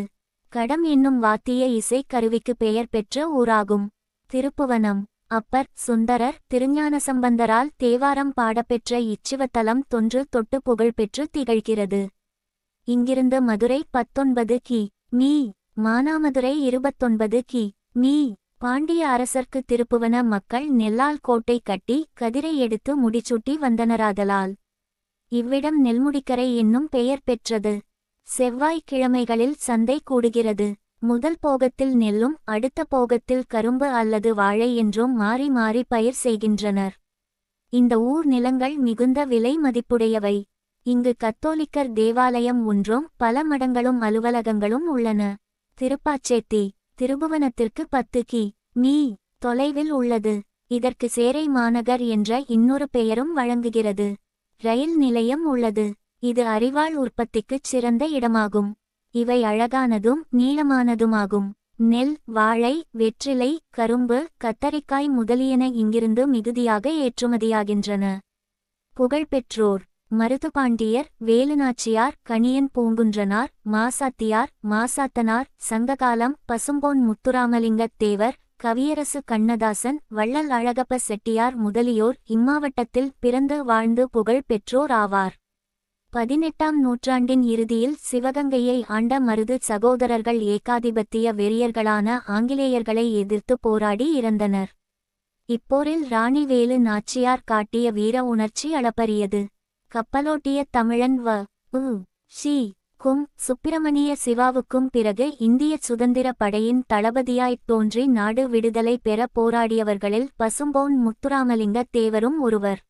கடம் என்னும் வாத்திய இசை கருவிக்கு பெயர் பெற்ற ஊராகும். திருப்புவனம். அப்பர், சுந்தரர், திருஞானசம்பந்தரால் தேவாரம் பாடப்பெற்ற இச்சிவத்தலம் தொன்று தொட்டு புகழ்பெற்று திகழ்கிறது. இங்கிருந்து மதுரை 19 கி.மீ. மானாமதுரை 29 கி.மீ. பாண்டிய அரசர்க்கு திருப்புவன மக்கள் நெல்லால் கோட்டை கட்டி கதிரை எடுத்து முடிசூட்டி வந்தனராதலால் இவ்விடம் நெல்முடிக்கரை என்னும் பெயர் பெற்றது. செவ்வாய்க்கிழமைகளில் சந்தை கூடுகிறது. முதல் போகத்தில் நெல்லும் அடுத்த போகத்தில் கரும்பு அல்லது வாழை என்றும் மாறி மாறி பயிர் செய்கின்றனர். இந்த ஊர் நிலங்கள் மிகுந்த விலை மதிப்புடையவை. இங்கு கத்தோலிக்கர் தேவாலயம் ஒன்றும் பல மடங்களும் அலுவலகங்களும் உள்ளன. திருப்பாச்சேத்தி. திருபுவனத்திற்கு 10 கி.மீ. தொலைவில் உள்ளது. இதற்கு சேரை மாநகர் என்ற இன்னொரு பெயரும் வழங்குகிறது. ரயில் நிலையம் உள்ளது. இது அரிவாள் உற்பத்திக்குச் சிறந்த இடமாகும். இவை அழகானதும் நீளமானதுமாகும். நெல், வாழை, வெற்றிலை, கரும்பு, கத்தரிக்காய் முதலியன இங்கிருந்து மிகுதியாக ஏற்றுமதியாகின்றன. புகழ்பெற்றோர். மருதுபாண்டியர், வேலுநாச்சியார், கணியன் பூங்குன்றனார், மாசாத்தியார், மாசாத்தனார், சங்ககாலம், பசும்பொன் முத்துராமலிங்கத் தேவர், கவியரசு கண்ணதாசன், வள்ளல் அழகப்ப செட்டியார் முதலியோர் இம்மாவட்டத்தில் பிறந்து வாழ்ந்து புகழ் பெற்றோர் ஆவார். 18ஆம் நூற்றாண்டின் இறுதியில் சிவகங்கையை ஆண்ட மருது சகோதரர்கள் ஏகாதிபத்திய வெறியர்களான ஆங்கிலேயர்களை எதிர்த்து போராடி இறந்தனர். இப்போரில் ராணி வேலு நாச்சியார் காட்டிய வீர உணர்ச்சி அளப்பரியது. கப்பலோட்டிய தமிழன் வ.உ.சி. க்கும் சுப்பிரமணிய சிவாவுக்கும் பிறகு இந்திய சுதந்திர படையின் தளபதியாய்த் தோன்றி நாடு விடுதலை பெற போராடியவர்களில் பசும்பொன் முத்துராமலிங்க தேவரும் ஒருவர்.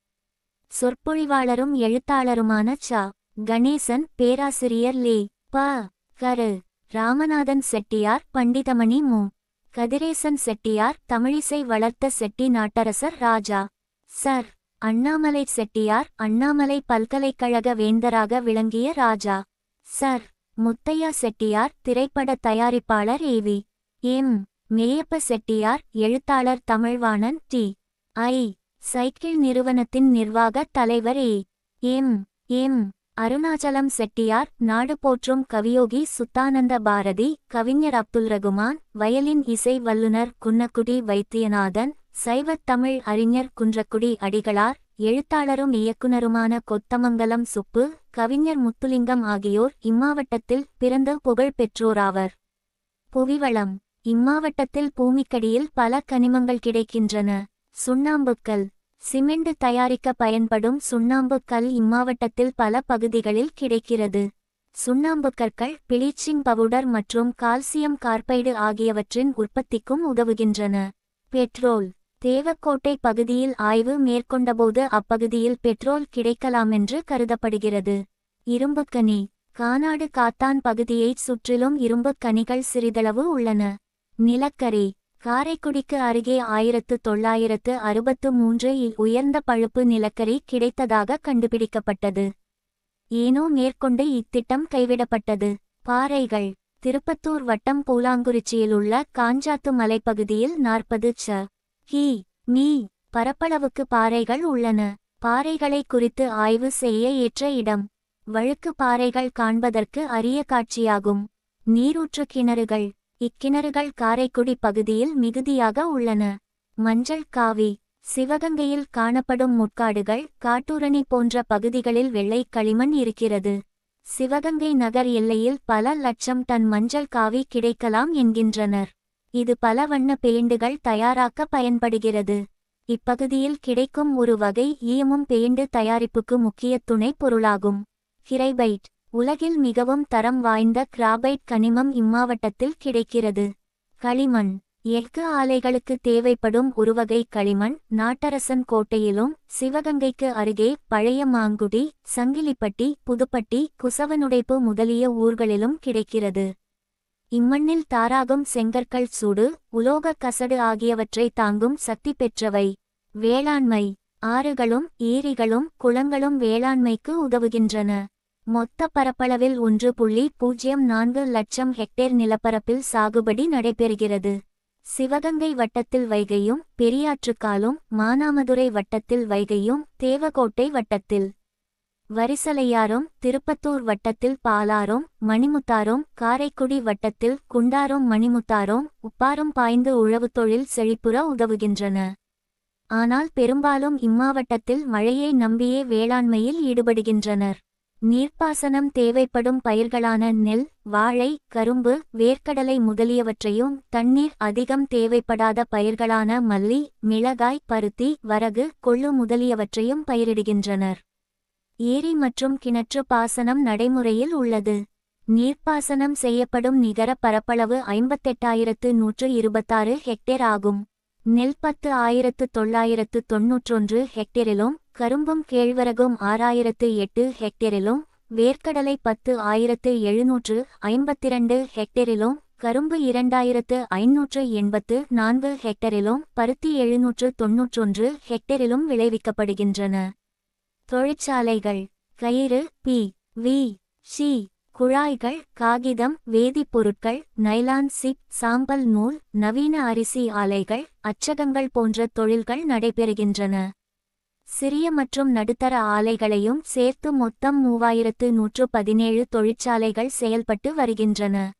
சொற்பொழிவாளரும் எழுத்தாளருமான ச. கணேசன் பேராசிரியர் லே. ப. கரு. ராமநாதன் செட்டியார் பண்டிதமணி மு. கதிரேசன் செட்டியார் தமிழிசை வளர்த்த செட்டி நாட்டரசர் ராஜா. சர். அண்ணாமலை செட்டியார் அண்ணாமலை பல்கலைக்கழக வேந்தராக விளங்கிய ராஜா. சர். முத்தையா செட்டியார் திரைப்பட தயாரிப்பாளர் ஏவி. எம். மேயப்ப செட்டியார் எழுத்தாளர் தமிழ்வாணன் டி. ஐ. சைக்கிள் நிறுவனத்தின் நிர்வாக தலைவர் ஏ. எம். எம். அருணாச்சலம் செட்டியார் நாடு போற்றும் கவியோகி சுத்தானந்த பாரதி கவிஞர் அப்துல் ரகுமான் வயலின் இசை வல்லுனர் குன்னக்குடி வைத்தியநாதன் சைவத் தமிழ் அறிஞர் குன்றக்குடி அடிகளார் எழுத்தாளரும் இயக்குனருமான கொத்தமங்கலம் சுப்பு கவிஞர் முத்துலிங்கம் ஆகியோர் இம்மாவட்டத்தில் பிறந்த புகழ் பெற்றோராவர். புவிவளம். இம்மாவட்டத்தில் பூமிக்கடியில் பல கனிமங்கள் கிடைக்கின்றன. சுண்ணாம்புக்கல். சிமெண்ட் தயாரிக்க பயன்படும் சுண்ணாம்பு கல் இம்மாவட்டத்தில் பல பகுதிகளில் கிடைக்கிறது. சுண்ணாம்பு கற்கள் பிளீச்சிங் பவுடர் மற்றும் கால்சியம் கார்பைடு ஆகியவற்றின் உற்பத்திக்கும் உதவுகின்றன. பெட்ரோல். தேவக்கோட்டை பகுதியில் ஆய்வு மேற்கொண்டபோது அப்பகுதியில் பெட்ரோல் கிடைக்கலாமென்று கருதப்படுகிறது. இரும்புக்கனி. கானாடு காத்தான் பகுதியைச் சுற்றிலும் இரும்புக் கனிகள் சிறிதளவு உள்ளன. நிலக்கரி. காரைக்குடிக்கு அருகே 1963 இல் உயர்ந்த பழுப்பு நிலக்கரி கிடைத்ததாக கண்டுபிடிக்கப்பட்டது. ஏனோ மேற்கொண்டு இத்திட்டம் கைவிடப்பட்டது. பாறைகள். திருப்பத்தூர் வட்டம் பூலாங்குறிச்சியிலுள்ள காஞ்சாத்து மலைப்பகுதியில் 40 கி.மீ. பரப்பளவுக்கு பாறைகள் உள்ளன. பாறைகளை குறித்து ஆய்வு செய்ய ஏற்ற இடம். வழுக்கு பாறைகள் காண்பதற்கு அரிய காட்சியாகும். நீரூற்று கிணறுகள். இக்கிணறுகள் காரைக்குடி பகுதியில் மிகுதியாக உள்ளன. மஞ்சள் காவி. சிவகங்கையில் காணப்படும் முட்காடுகள் காட்டூரணி போன்ற பகுதிகளில் வெள்ளை களிமண் இருக்கிறது. சிவகங்கை நகர் எல்லையில் பல லட்சம் டன் மஞ்சள் காவி கிடைக்கலாம் என்கின்றனர். இது பல வண்ண பெயிண்டுகள் தயாராக்க பயன்படுகிறது. இப்பகுதியில் கிடைக்கும் ஒரு வகை ஈயமும் பெயிண்டு தயாரிப்புக்கு முக்கிய துணை பொருளாகும். கிரைபைட். உலகில் மிகவும் தரம் வாய்ந்த கிராபைட் கனிமம் இம்மாவட்டத்தில் கிடைக்கிறது. களிமண். எஃகு ஆலைகளுக்கு தேவைப்படும் ஒருவகை களிமண் நாட்டரசன் கோட்டையிலும் சிவகங்கைக்கு அருகே பழைய மாங்குடி சங்கிலிப்பட்டி புதுப்பட்டி குசவனுடைப்பு முதலிய ஊர்களிலும் கிடைக்கிறது. இம்மண்ணில் தாராகும் செங்கற்கள் சூடு உலோக கசடு ஆகியவற்றை தாங்கும் சக்தி பெற்றவை. வேளாண்மை. ஆறுகளும் ஏரிகளும் குளங்களும் வேளாண்மைக்கு உதவுகின்றன. மொத்த பரப்பளவில் 1.04 லட்சம் ஹெக்டேர் நிலப்பரப்பில் சாகுபடி நடைபெறுகிறது. சிவகங்கை வட்டத்தில் வைகையும் பெரியாற்றுக்காலும் மானாமதுரை வட்டத்தில் வைகையும் தேவகோட்டை வட்டத்தில் வரிசலையாறும் திருப்பத்தூர் வட்டத்தில் பாலாறும் மணிமுத்தாறும் காரைக்குடி வட்டத்தில் குண்டாரும் மணிமுத்தாறும் உப்பாரும் பாய்ந்து உழவு தொழில் செழிப்புற உதவுகின்றன. ஆனால் பெரும்பாலும் இம்மாவட்டத்தில் மழையை நம்பியே வேளாண்மையில் ஈடுபடுகின்றனர். நீர்ப்பாசனம் தேவைப்படும் பயிர்களான நெல் வாழை கரும்பு வேர்க்கடலை முதலியவற்றையும் தண்ணீர் அதிகம் தேவைப்படாத பயிர்களான மல்லி மிளகாய் பருத்தி வரகு கொள்ளு முதலியவற்றையும் பயிரிடுகின்றனர். ஏரி மற்றும் கிணற்று பாசனம் நடைமுறையில் உள்ளது. நீர்ப்பாசனம் செய்யப்படும் நிகர பரப்பளவு 58,126 ஹெக்டேர் ஆகும். நெல் 10,991 ஹெக்டேரிலும் கரும்பும் கேழ்வரகும் 6,008 ஹெக்டேரிலும் வேர்க்கடலை 10,752 ஹெக்டேரிலும் கரும்பு 2,584 ஹெக்டேரிலும் பருத்தி 791 ஹெக்டேரிலும் விளைவிக்கப்படுகின்றன. தொழிற்சாலைகள். கயிறு பி. வி. சி. குழாய்கள் காகிதம் வேதிப்பொருட்கள் நைலான் சிப் சாம்பல் நூல் நவீன அரிசி ஆலைகள் அச்சகங்கள் போன்ற தொழில்கள் நடைபெறுகின்றன. சிறிய மற்றும் நடுத்தர ஆலைகளையும் சேர்த்து மொத்தம் 3,117 தொழிற்சாலைகள் செயல்பட்டு வருகின்றன.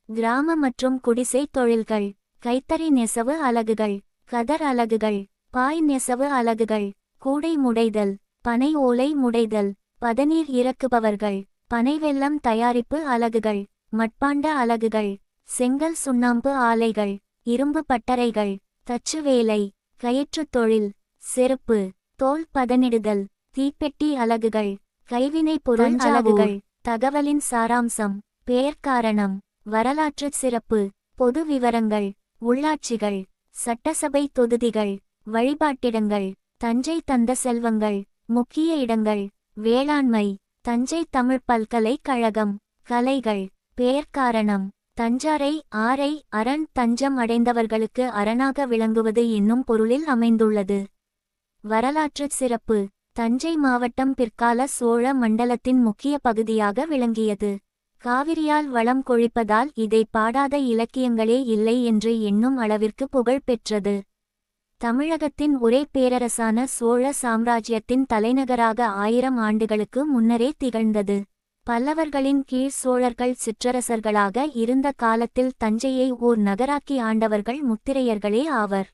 கிராம மற்றும் குடிசை தொழில்கள். கைத்தறி நெசவு அலகுகள் கதர் அலகுகள் பாய் நெசவு அலகுகள் கூடை முடைதல் பனை ஓலை முடைதல் பதநீர் இறக்குபவர்கள் பனைவெல்லம் தயாரிப்பு அலகுகள் மட்பாண்ட அலகுகள் செங்கல் சுண்ணாம்பு ஆலைகள் இரும்பு பட்டறைகள் தச்சு வேலை கயிற்றுத் தொழில் செருப்பு தோல் பதனிடுதல் தீப்பெட்டி அலகுகள் கைவினைப் பொருள் அலகுகள். தகவலின் சாராம்சம். பெயர் காரணம் வரலாற்று சிறப்பு பொது விவரங்கள் உள்ளாட்சிகள் சட்டசபை தொகுதிகள் வழிபாட்டிடங்கள் தஞ்சை தந்த செல்வங்கள் முக்கிய இடங்கள் வேளாண்மை தஞ்சை தமிழ் பல்கலைக்கழகம். கலைகள். பெயர் காரணம். தஞ்சாரை ஆரை அரண் தஞ்சம் அடைந்தவர்களுக்கு அரணாக விளங்குவது என்னும் பொருளில் அமைந்துள்ளது. வரலாற்றுச் சிறப்பு. தஞ்சை மாவட்டம் பிற்கால சோழ மண்டலத்தின் முக்கிய பகுதியாக விளங்கியது. காவிரியால் வளம் கொழிப்பதால் இதை பாடாத இலக்கியங்களே இல்லை என்று எண்ணும் அளவிற்கு புகழ் பெற்றது. தமிழகத்தின் ஒரே பேரரசான சோழ சாம்ராஜ்யத்தின் தலைநகராக 1000 ஆண்டுகளுக்கு முன்னரே திகழ்ந்தது. பல்லவர்களின் கீழ் சோழர்கள் சிற்றரசர்களாக இருந்த காலத்தில் தஞ்சையை ஓர் நகராக்கி ஆண்டவர்கள் முத்திரையர்களே ஆவர்.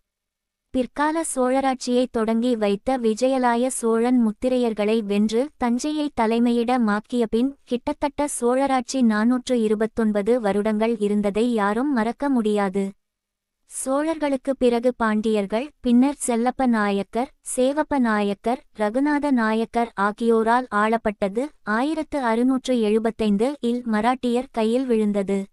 பிற்கால சோழராட்சியை தொடங்கி வைத்த விஜயலாய சோழன் முத்திரையர்களை வென்று தஞ்சையை தலைமையிட மாக்கிய பின் கிட்டத்தட்ட சோழராட்சி 429 வருடங்கள் இருந்ததை யாரும் மறக்க முடியாது. சோழர்களுக்கு பிறகு பாண்டியர்கள், பின்னர் செல்லப்ப நாயக்கர், சேவப்ப நாயக்கர், ரகுநாத நாயக்கர் ஆகியோரால் ஆளப்பட்டது 1675 இல் மராட்டியர் கையில் விழுந்தது.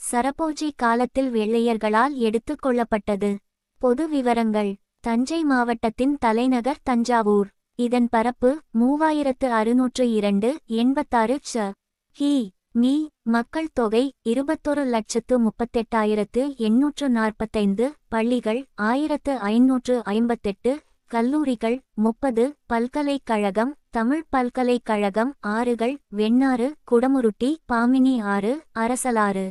சரபோஜி காலத்தில் வெள்ளையர்களால் எடுத்துக் கொள்ளப்பட்டது. பொது விவரங்கள். தஞ்சை மாவட்டத்தின் தலைநகர் தஞ்சாவூர். இதன் பரப்பு 3602 86 கி. மீ. மக்கள் தொகை 21,38,845. பள்ளிகள் 1558. கல்லூரிகள் 30. பல்கலைக்கழகம். தமிழ் பல்கலைக்கழகம். ஆறுகள்: வெண்ணாறு, குடமுருட்டி, பாமினி ஆறு, அரசலாறு.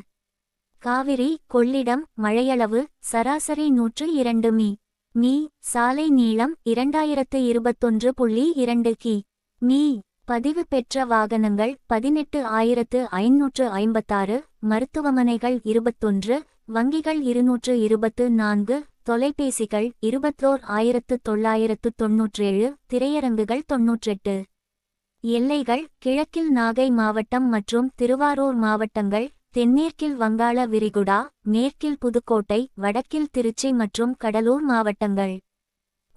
காவிரி, கொள்ளிடம். மழையளவு சராசரி 102 மீ. சாலை நீளம் 2021.2 கி. மீ. பதிவு பெற்ற வாகனங்கள் 18,556. மருத்துவமனைகள் 21. வங்கிகள் 224. தொலைபேசிகள் 21,997. திரையரங்குகள் 98. எல்லைகள்: கிழக்கில் நாகை மாவட்டம் மற்றும் திருவாரூர் மாவட்டங்கள், தென்மேற்கில் வங்காள விரிகுடா, மேற்கில் புதுக்கோட்டை, வடக்கில் திருச்சி மற்றும் கடலூர் மாவட்டங்கள்.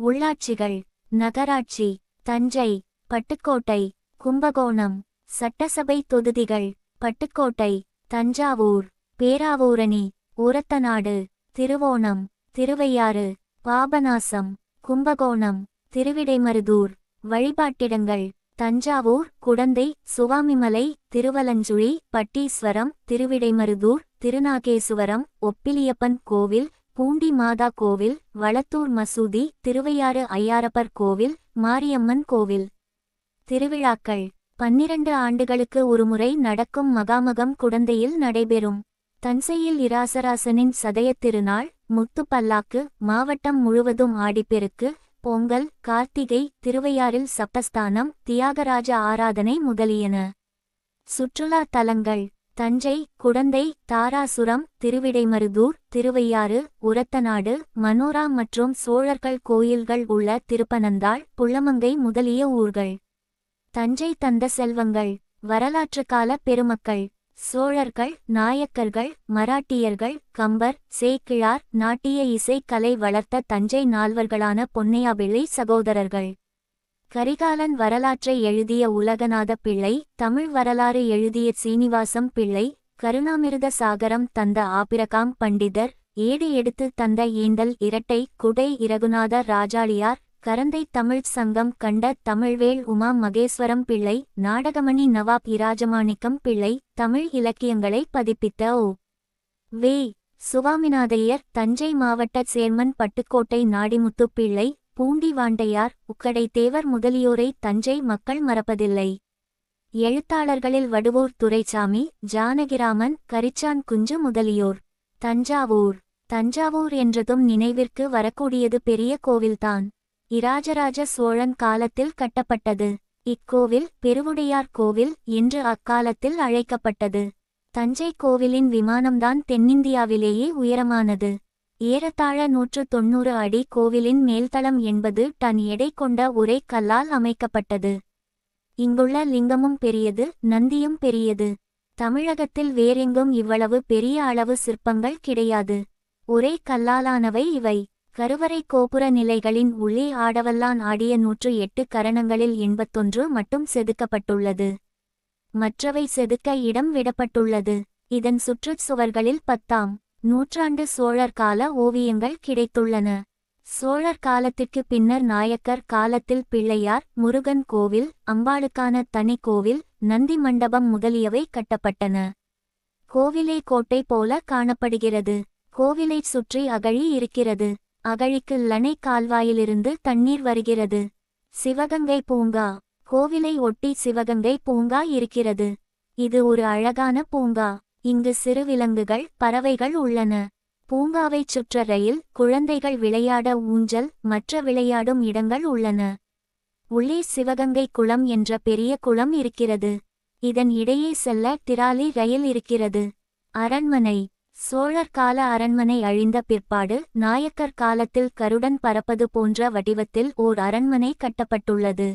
உள்ளாட்சிகள். நகராட்சி: தஞ்சை, பட்டுக்கோட்டை, கும்பகோணம். சட்டசபை தொகுதிகள்: பட்டுக்கோட்டை, தஞ்சாவூர், பேராவூரணி, ஊரத்தநாடு, திருவோணம், திருவையாறு, பாபநாசம், கும்பகோணம், திருவிடைமருதூர். வழிபாட்டிடங்கள்: தஞ்சாவூர், குடந்தை, சுவாமிமலை, திருவலஞ்சுழி, பட்டீஸ்வரம், திருவிடைமருதூர், திருநாகேசுவரம், ஒப்பிலியப்பன் கோவில், பூண்டி மாதா கோவில், வளத்தூர் மசூதி, திருவையாறு ஐயாரப்பர் கோவில், மாரியம்மன் கோவில். திருவிழாக்கள்: 12 ஆண்டுகளுக்கு ஒருமுறை நடக்கும் மகாமகம் குடந்தையில் நடைபெறும். தஞ்சையில் இராசராசனின் சதயத் திருநாள், முத்துப்பல்லாக்கு, மாவட்டம் முழுவதும் ஆடிப்பெருக்கு, பொங்கல், கார்த்திகை, திருவையாறில் சப்தஸ்தானம், தியாகராஜ ஆராதனை முதலியன. சுற்றுலா தலங்கள்: தஞ்சை, குடந்தை, தாராசுரம், திருவிடைமருதூர், திருவையாறு, உரத்தநாடு, மனோரா மற்றும் சோழர்கள் கோயில்கள் உள்ள திருப்பனந்தாள், புள்ளமங்கை முதலிய ஊர்கள். தஞ்சை தந்த செல்வங்கள். வரலாற்றுக்கால பெருமக்கள்: சோழர்கள், நாயக்கர்கள், மராட்டியர்கள், கம்பர், சேக்கிழார். நாட்டிய இசை கலை வளர்த்த தஞ்சை நால்வர்களான பொன்னையாபிள்ளை சகோதரர்கள். கரிகாலன் வரலாற்றை எழுதிய உலகநாத பிள்ளை, தமிழ் வரலாறு எழுதிய சீனிவாசம் பிள்ளை, கருணாமிருத சாகரம் தந்த ஆபிரகாம் பண்டிதர், ஏடு எடுத்து தந்த ஏந்தல் இரட்டை குடை இரகுநாத ராஜாளியார், கரந்தை தமிழ்ச் சங்கம் கண்ட தமிழ்வேள் உமா மகேஸ்வரம் பிள்ளை, நாடகமணி நவாப் இராஜமாணிக்கம் பிள்ளை. தமிழ் இலக்கியங்களை பதிப்பித்த ஓ. வே. சுவாமிநாதையர், தஞ்சை மாவட்ட சேர்மன் பட்டுக்கோட்டை நாடிமுத்து பிள்ளை, பூண்டி வாண்டையார், உக்கடை தேவர் முதலியோரை தஞ்சை மக்கள் மறப்பதில்லை. எழுத்தாளர்களில் வடுவூர் துரைசாமி, ஜானகிராமன், கரிச்சான் குஞ்சு முதலியோர். தஞ்சாவூர். தஞ்சாவூர் என்றதும் நினைவிற்கு வரக்கூடியது பெரிய கோவில்தான். இராஜராஜ சோழன் காலத்தில் கட்டப்பட்டது. இக்கோவில் பெருவுடையார் கோவில் என்று அக்காலத்தில் அழைக்கப்பட்டது. தஞ்சை கோவிலின் விமானம்தான் தென்னிந்தியாவிலேயே உயரமானது. ஏறத்தாழ 190 அடி. கோவிலின் மேல்தளம் 80 டன் எடை கொண்ட ஒரே கல்லால் அமைக்கப்பட்டது. இங்குள்ள லிங்கமும் பெரியது, நந்தியும் பெரியது. தமிழகத்தில் வேறெங்கும் இவ்வளவு பெரிய அளவு சிற்பங்கள் கிடையாது. ஒரே கல்லாலானவை இவை. கருவறை கோபுர நிலைகளின் உள்ளே ஆடவல்லான் ஆடிய 108 கரணங்களில் 81 மட்டும் செதுக்கப்பட்டுள்ளது. மற்றவை செதுக்க இடம் விடப்பட்டுள்ளது. இதன் சுற்றுச் சுவர்களில் 10ஆம் நூற்றாண்டு சோழர் கால ஓவியங்கள் கிடைத்துள்ளன. சோழர் காலத்திற்கு பின்னர் நாயக்கர் காலத்தில் பிள்ளையார் முருகன் கோவில், அம்பாளுக்கான தனி கோவில், நந்தி மண்டபம் முதலியவை கட்டப்பட்டன. கோவிலே கோட்டை போல காணப்படுகிறது. கோவிலைச் சுற்றி அகழி இருக்கிறது. அகழிக்கு லனை கால்வாயிலிருந்து தண்ணீர் வருகிறது. சிவகங்கை பூங்கா. கோவிலை ஒட்டி சிவகங்கை பூங்கா இருக்கிறது. இது ஒரு அழகான பூங்கா. இங்கு சிறு விலங்குகள், பறவைகள் உள்ளன. பூங்காவைச் சுற்ற ரயில், குழந்தைகள் விளையாட ஊஞ்சல், மற்ற விளையாடும் இடங்கள் உள்ளன. உள்ளே சிவகங்கை குளம் என்ற பெரிய குளம் இருக்கிறது. இதன் இடையே செல்ல திராலி ரயில் இருக்கிறது. அரண்மனை. சோழர் கால அரண்மனை அழிந்த பிற்பாடு நாயக்கர் காலத்தில் கருடன் பறப்பது போன்ற வடிவத்தில் ஓர் அரண்மனை கட்டப்பட்டுள்ளது.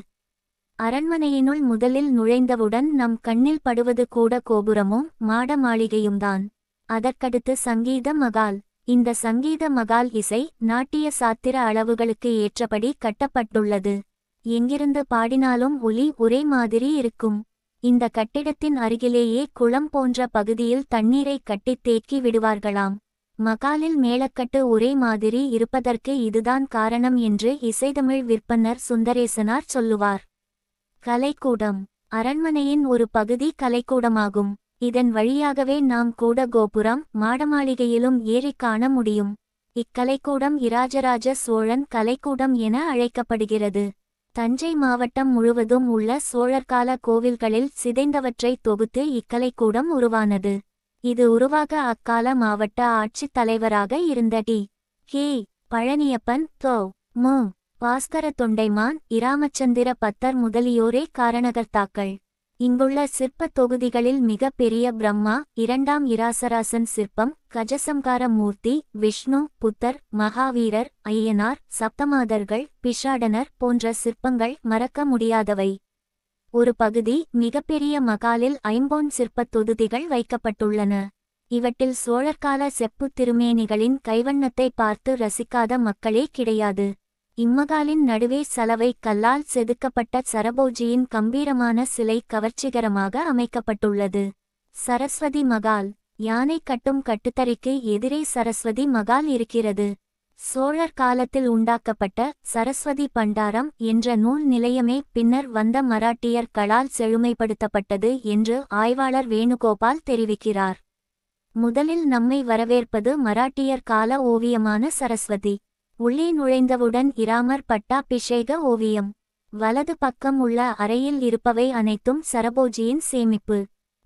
அரண்மனையினுள் முதலில் நுழைந்தவுடன் நம் கண்ணில் படுவது கூட கோபுரமும் மாட மாளிகையும்தான். அதற்கடுத்து சங்கீத மகால். இந்த சங்கீத மகால் இசை, நாட்டிய சாத்திர அளவுகளுக்கு ஏற்றபடி கட்டப்பட்டுள்ளது. எங்கிருந்து பாடினாலும் ஒலி ஒரே மாதிரி இருக்கும். இந்த கட்டிடத்தின் அருகிலேயே குளம் போன்ற பகுதியில் தண்ணீரை கட்டித் தேக்கி விடுவார்களாம். மகாலில் மேலக்கட்டு ஒரே மாதிரி இருப்பதற்கு இதுதான் காரணம் என்று இசைத்தமிழ் விற்பன்னர் சுந்தரேசனார் சொல்லுவார். கலைக்கூடம். அரண்மனையின் ஒரு பகுதி கலைக்கூடமாகும். இதன் வழியாகவே நாம் கூட கோபுரம், மாடமாளிகையிலும் ஏறி காண முடியும். இக்கலைக்கூடம் இராஜராஜ சோழன் கலைக்கூடம் என அழைக்கப்படுகிறது. தஞ்சை மாவட்டம் முழுவதும் உள்ள சோழர்கால கோவில்களில் சிதைந்தவற்றை தொகுத்து இக்கலைக்கூடம் உருவானது. இது உருவாக அக்கால மாவட்ட ஆட்சித் தலைவராக இருந்த டி.கே. பழனியப்பன், தொ.மு. பாஸ்கர தொண்டைமான், இராமச்சந்திர பத்தர் முதலியோரே காரணகர்த்தாக்கள். இங்குள்ள சிற்ப தொகுதிகளில் மிக பெரிய பிரம்மா, இரண்டாம் இராசராசன் சிற்பம், கஜசம்கார மூர்த்தி, விஷ்ணு, புத்தர், மகாவீரர், ஐயனார், சப்தமாதர்கள், பிஷாடனர் போன்ற சிற்பங்கள் மறக்க முடியாதவை. ஒரு பகுதி மிகப்பெரிய மகாலில் ஐம்பொன் சிற்பத் தொகுதிகள் வைக்கப்பட்டுள்ளன. இவற்றில் சோழர்கால செப்புத் திருமேனிகளின் கைவண்ணத்தை பார்த்து ரசிக்காத மக்களே கிடையாது. இம்மகாலின் நடுவே சலவை கல்லால் செதுக்கப்பட்ட சரபோஜியின் கம்பீரமான சிலை கவர்ச்சிகரமாக அமைக்கப்பட்டுள்ளது. சரஸ்வதி மகால். யானை கட்டும் கட்டுத்தறிக்கு எதிரே சரஸ்வதி மகால் இருக்கிறது. சோழர் காலத்தில் உண்டாக்கப்பட்ட சரஸ்வதி பண்டாரம் என்ற நூல் நிலையமே பின்னர் வந்த மராட்டியர்களால் செழுமைப்படுத்தப்பட்டது என்று ஆய்வாளர் வேணுகோபால் தெரிவிக்கிறார். முதலில் நம்மை வரவேற்பது மராட்டியர் கால ஓவியமான சரஸ்வதி. உள்ளே நுழைந்தவுடன் இராமர் பட்டாபிஷேக ஓவியம். வலது பக்கம் உள்ள அறையில் இருப்பவை அனைத்தும் சரபோஜியின் சேமிப்பு.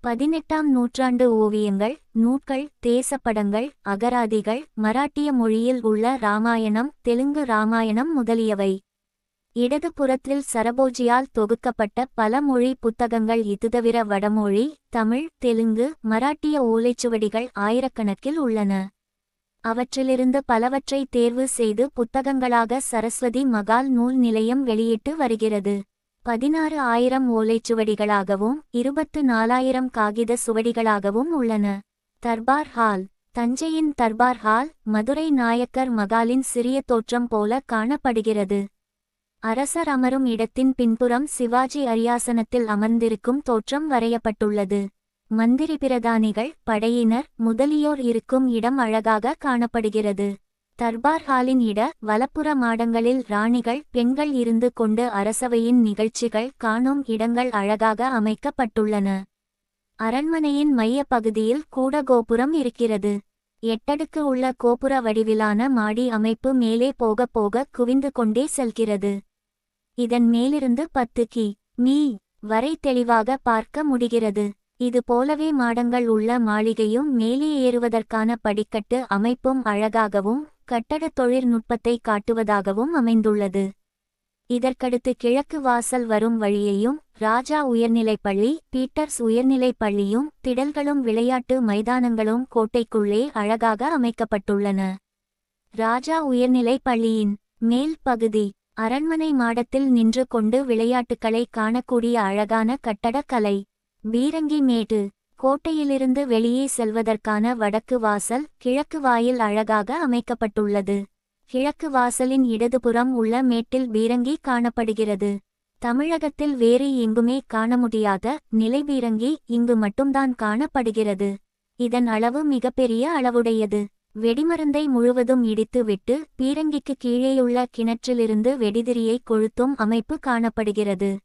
18ஆம் நூற்றாண்டு ஓவியங்கள், நூட்கள், தேசப்படங்கள், அகராதிகள், மராட்டிய மொழியில் உள்ள இராமாயணம், தெலுங்கு இராமாயணம் முதலியவை. இடது புறத்தில் சரபோஜியால் தொகுக்கப்பட்ட பல மொழி புத்தகங்கள். இதுதவிர வடமொழி, தமிழ், தெலுங்கு, மராட்டிய ஓலைச்சுவடிகள் ஆயிரக்கணக்கில் உள்ளன. அவற்றிலிருந்து பலவற்றை தேர்வு செய்து புத்தகங்களாக சரஸ்வதி மகால் நூல் நிலையம் வெளியிட்டு வருகிறது. 16,000 ஓலைச்சுவடிகளாகவும் 24,000 காகித சுவடிகளாகவும் உள்ளன. தர்பார் ஹால். தஞ்சையின் தர்பார் ஹால் மதுரை நாயக்கர் மகாலின் சிறிய தோற்றம் போல காணப்படுகிறது. அரசர் அமரும் இடத்தின் பின்புறம் சிவாஜி அரியாசனத்தில் அமர்ந்திருக்கும் தோற்றம் வரையப்பட்டுள்ளது. மந்திரி பிரதானிகள், படையினர் முதலியோர் இருக்கும் இடம் அழகாக காணப்படுகிறது. தர்பார் ஹாலின் வலப்புற மாடங்களில் ராணிகள், பெண்கள் இருந்து கொண்டு அரசவையின் நிகழ்ச்சிகள் காணும் இடங்கள் அழகாக அமைக்கப்பட்டுள்ளன. அரண்மனையின் மைய பகுதியில் கூட கோபுரம் இருக்கிறது. 8 அடுக்கு உள்ள கோபுர வடிவிலான மாடி அமைப்பு மேலே போக போக குவிந்து கொண்டே செல்கிறது. இதன் மேலிருந்து 10 கி.மீ. வரை தெளிவாக பார்க்க முடிகிறது. இது போலவே மாடங்கள் உள்ள மாளிகையும் மேலே ஏறுவதற்கான படிக்கட்டு அமைப்பும் அழகாகவும் கட்டட தொழில்நுட்பத்தை காட்டுவதாகவும் அமைந்துள்ளது. இதற்கடுத்து கிழக்கு வாசல் வரும் வழியையும் ராஜா உயர்நிலைப்பள்ளி, பீட்டர்ஸ் உயர்நிலைப்பள்ளியும் திடல்களும் விளையாட்டு மைதானங்களும் கோட்டைக்குள்ளே அழகாக அமைக்கப்பட்டுள்ளன. ராஜா உயர்நிலைப்பள்ளியின் மேல் பகுதி. அரண்மனை மாடத்தில் நின்று கொண்டு விளையாட்டுக்களை காணக்கூடிய அழகான கட்டடக்கலை. பீரங்கி மேடு. கோட்டையிலிருந்து வெளியே செல்வதற்கான வடக்கு வாசல், கிழக்கு வாயில் அழகாக அமைக்கப்பட்டுள்ளது. கிழக்கு வாசலின் இடதுபுறம் உள்ள மேட்டில் பீரங்கி காணப்படுகிறது. தமிழகத்தில் வேறு எங்குமே காண முடியாத நிலைபீரங்கி இங்கு மட்டும்தான் காணப்படுகிறது. இதன் அளவு மிகப்பெரிய அளவுடையது. வெடிமருந்தை முழுவதும் இடித்து விட்டு பீரங்கிக்கு கீழேயுள்ள கிணற்றிலிருந்து வெடிதிரியை கொளுத்தும் அமைப்பு காணப்படுகிறது.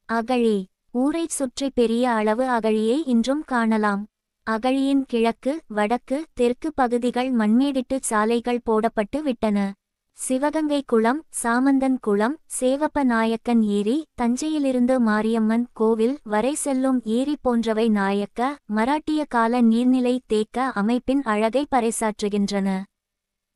அகழி. ஊரைச் சுற்றி பெரிய அளவு அகழியை இன்றும் காணலாம். அகழியின் கிழக்கு, வடக்கு, தெற்கு பகுதிகள் மண்மேடிட்டு சாலைகள் போடப்பட்டு விட்டன. சிவகங்கை குளம், சாமந்தன் குளம், சேவப்ப நாயக்கன் ஏரி, தஞ்சையிலிருந்து மாரியம்மன் கோவில் வரை செல்லும் ஏரி போன்றவை நாயக்க, மராட்டிய கால நீர்நிலை தேக்க அமைப்பின் அழகை பறைசாற்றுகின்றன.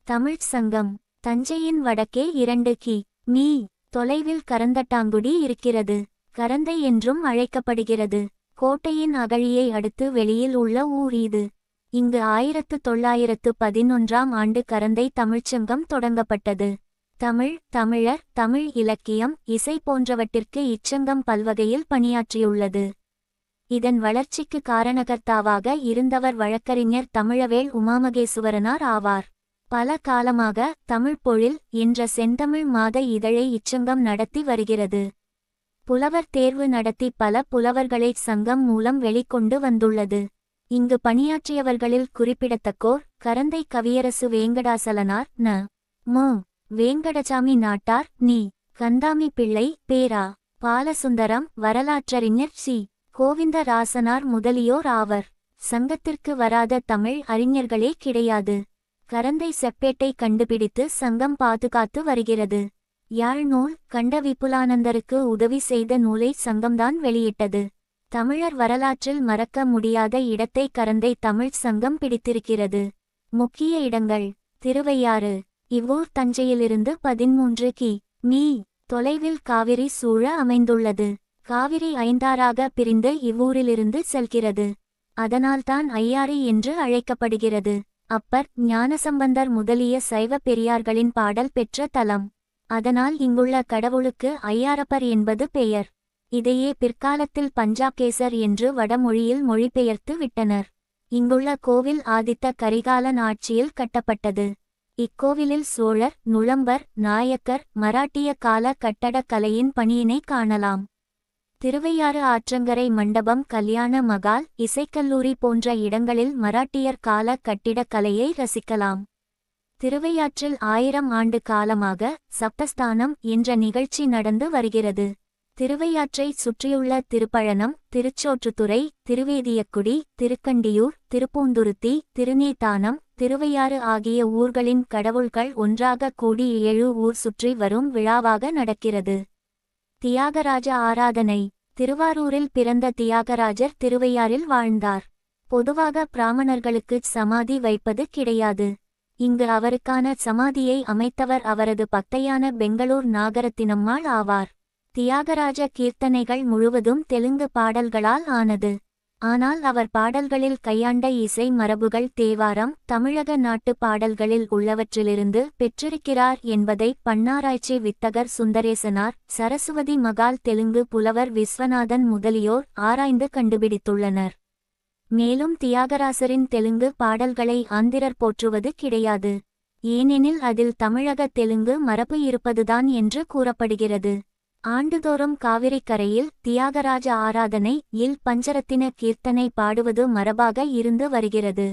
தமிழ்ச் சங்கம். தஞ்சையின் வடக்கே 2 கி.மீ. தொலைவில் கரந்தட்டாங்குடி இருக்கிறது. கரந்தை என்றும் அழைக்கப்படுகிறது. கோட்டையின் அகழியை அடுத்து வெளியில் உள்ள ஊர் இது. இங்கு 1911ஆம் ஆண்டு கரந்தை தமிழ்ச்சங்கம் தொடங்கப்பட்டது. தமிழ், தமிழர், தமிழ் இலக்கியம், இசை போன்றவற்றிற்கு இச்சங்கம் பல்வகையில் பணியாற்றியுள்ளது. இதன் வளர்ச்சிக்கு காரணகர்த்தாவாக இருந்தவர் வழக்கறிஞர் தமிழவேள் உமாமகேசுவரனார் ஆவார். பல காலமாக தமிழ்ப்பொழில் என்ற செந்தமிழ் மாத இதழை இச்சங்கம் நடத்தி வருகிறது. புலவர் தேர்வு நடத்தி பல புலவர்களை சங்கம் மூலம் வெளிக்கொண்டு வந்துள்ளது. இங்கு பணியாற்றியவர்களில் குறிப்பிடத்தக்கோர் கரந்தை கவியரசு வேங்கடாசலனார், ந. மு. வேங்கடசாமி நாட்டார், நி. கந்தாமி பிள்ளை, பேரா. பாலசுந்தரம், வரலாற்றறிஞர் சி. கோவிந்தராசனார் முதலியோர் ஆவர். சங்கத்திற்கு வராத தமிழ் அறிஞர்களே கிடையாது. கரந்தை செப்பேட்டை கண்டுபிடித்து சங்கம் பாதுகாத்து வருகிறது. யாழ் நூல் கண்ட விபுலானந்தருக்கு உதவி செய்த நூலை சங்கம்தான் வெளியிட்டது. தமிழர் வரலாற்றில் மறக்க முடியாத இடத்தை கரந்தை தமிழ்ச் சங்கம் பிடித்திருக்கிறது. முக்கிய இடங்கள். திருவையாறு. இவ்வூர் தஞ்சையிலிருந்து 13 கி.மீ. தொலைவில் காவிரி சூழ அமைந்துள்ளது. காவிரி 5ஆறாக பிரிந்து இவ்வூரிலிருந்து செல்கிறது. அதனால்தான் ஐயாறு என்று அழைக்கப்படுகிறது. அப்பர், ஞானசம்பந்தர் முதலிய சைவ பெரியார்களின் பாடல் பெற்ற தலம். அதனால் இங்குள்ள கடவுளுக்கு ஐயாரப்பர் என்பது பெயர். இதையே பிற்காலத்தில் பஞ்சாப்கேசர் என்று வடமொழியில் மொழிபெயர்த்து விட்டனர். இங்குள்ள கோவில் ஆதித்த கரிகாலன் ஆட்சியில் கட்டப்பட்டது. இக்கோவிலில் சோழர், நுளம்பர், நாயக்கர், மராட்டிய கால கட்டடக் கலையின் பணியினை காணலாம். திருவையாறு ஆற்றங்கரை மண்டபம், கல்யாண மகால், இசைக்கல்லூரி போன்ற இடங்களில் மராட்டியர் கால கட்டிடக் கலையை ரசிக்கலாம். திருவையாற்றில் 1000 ஆண்டு காலமாக சப்தஸ்தானம் என்ற நிகழ்ச்சி நடந்து வருகிறது. திருவையாற்றை சுற்றியுள்ள திருப்பழனம், திருச்சோற்றுத்துறை, திருவேதியக்குடி, திருக்கண்டியூர், திருப்பூந்துருத்தி, திருநீதானம், திருவையாறு ஆகிய ஊர்களின் கடவுள்கள் ஒன்றாக கூடி 7 ஊர் சுற்றி வரும் விழாவாக நடக்கிறது. தியாகராஜ ஆராதனை. திருவாரூரில் பிறந்த தியாகராஜர் திருவையாறில் வாழ்ந்தார். பொதுவாக பிராமணர்களுக்கு சமாதி வைப்பது கிடையாது. இங்கு அவருக்கான சமாதியை அமைத்தவர் அவரது பக்தையான பெங்களூர் நாகரத்தினம்மாள் ஆவார். தியாகராஜ கீர்த்தனைகள் முழுவதும் தெலுங்கு பாடல்களால் ஆனது. ஆனால் அவர் பாடல்களில் கையாண்ட இசை மரபுகள் தேவாரம், தமிழக நாட்டு பாடல்களில் உள்ளவற்றிலிருந்து பெற்றிருக்கிறார் என்பதை பன்னாராய்ச்சி வித்தகர் சுந்தரேசனார், சரசுவதி மகால், தெலுங்கு புலவர் விஸ்வநாதன் முதலியோர் ஆராய்ந்து கண்டுபிடித்துள்ளனர். மேலும் தியாகராசரின் தெலுங்கு பாடல்களை ஆந்திரர் போற்றுவது கிடையாது. ஏனெனில் அதில் தமிழக தெலுங்கு மரபு இருப்பதுதான் என்று கூறப்படுகிறது. ஆண்டுதோறும் காவிரிக்கரையில் தியாகராஜ ஆராதனை இல் பஞ்சரத்தின கீர்த்தனை பாடுவது மரபாக இருந்து வருகிறது.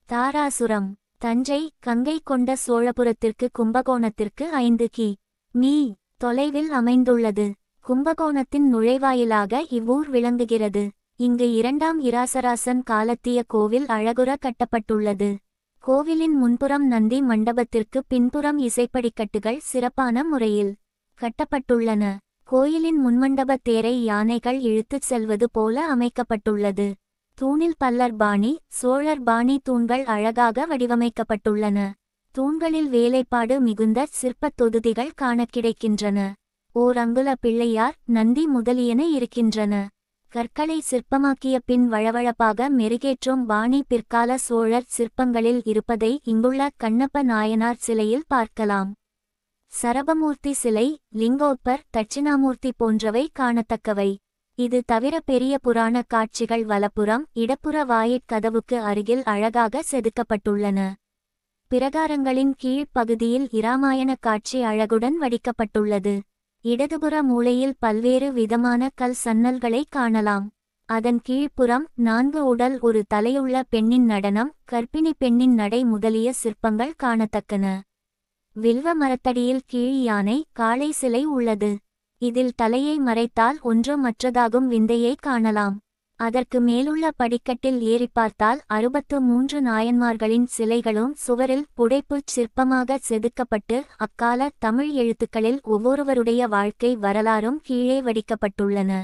தாராசுரம். தஞ்சை, கங்கை கொண்ட சோழபுரத்திற்கு கும்பகோணத்திற்கு 5 கி.மீ. தொலைவில் அமைந்துள்ளது. கும்பகோணத்தின் நுழைவாயிலாக இவ்வூர் விளங்குகிறது. இங்கு 2ஆம் இராசராசன் காலத்திய கோவில் அழகுற கட்டப்பட்டுள்ளது. கோவிலின் முன்புறம் நந்தி மண்டபத்திற்கு பின்புறம் இசைப்படிக்கட்டுகள் சிறப்பான முறையில் கட்டப்பட்டுள்ளன. கோயிலின் முன்மண்டப தேரை யானைகள் இழுத்துச் செல்வது போல அமைக்கப்பட்டுள்ளது. தூணில் பல்லர் பாணி, சோழர் பாணி தூண்கள் அழகாக வடிவமைக்கப்பட்டுள்ளன. தூண்களில் வேலைப்பாடு மிகுந்த சிற்பத் தொகுதிகள் காண கிடைக்கின்றன. ஓர் அங்குல பிள்ளையார், நந்தி முதலியன இருக்கின்றன. கற்களை சிற்பமாக்கிய பின் வழவழப்பாக மெருகேற்றும் பாணி பிற்கால சோழர் சிற்பங்களில் இருப்பதை இங்குள்ள கண்ணப்ப நாயனார் சிலையில் பார்க்கலாம். சரபமூர்த்தி சிலை, லிங்கோத்பர், தட்சிணாமூர்த்தி போன்றவை காணத்தக்கவை. இது தவிர பெரிய புராண காட்சிகள் வலப்புறம், இடப்புற வாயிற்கதவுக்கு அருகில் அழகாக செதுக்கப்பட்டுள்ளன. பிரகாரங்களின் கீழ் பகுதியில் இராமாயண காட்சி அழகுடன் வடிக்கப்பட்டுள்ளது. இடதுபுற மூலையில் பல்வேறு விதமான கல் சன்னல்களை காணலாம். அதன் கீழ்ப்புறம் 4 உடல் ஒரு தலையுள்ள பெண்ணின் நடனம், கர்ப்பிணி பெண்ணின் நடை முதலிய சிற்பங்கள் காணத்தக்கன. வில்வ மரத்தடியில் கீழ் யானை, காளை சிலை உள்ளது. இதில் தலையை மறைத்தால் ஒன்றுமற்றதாகும் விந்தையை காணலாம். அதற்கு மேலுள்ள படிக்கட்டில் ஏறிப் பார்த்தால் 63 நாயன்மார்களின் சிலைகளும் சுவரில் புடைப்புச் சிற்பமாக செதுக்கப்பட்டு அக்கால தமிழ் எழுத்துக்களில் ஒவ்வொருவருடைய வாழ்க்கை வரலாறும் கீழே வடிக்கப்பட்டுள்ளன.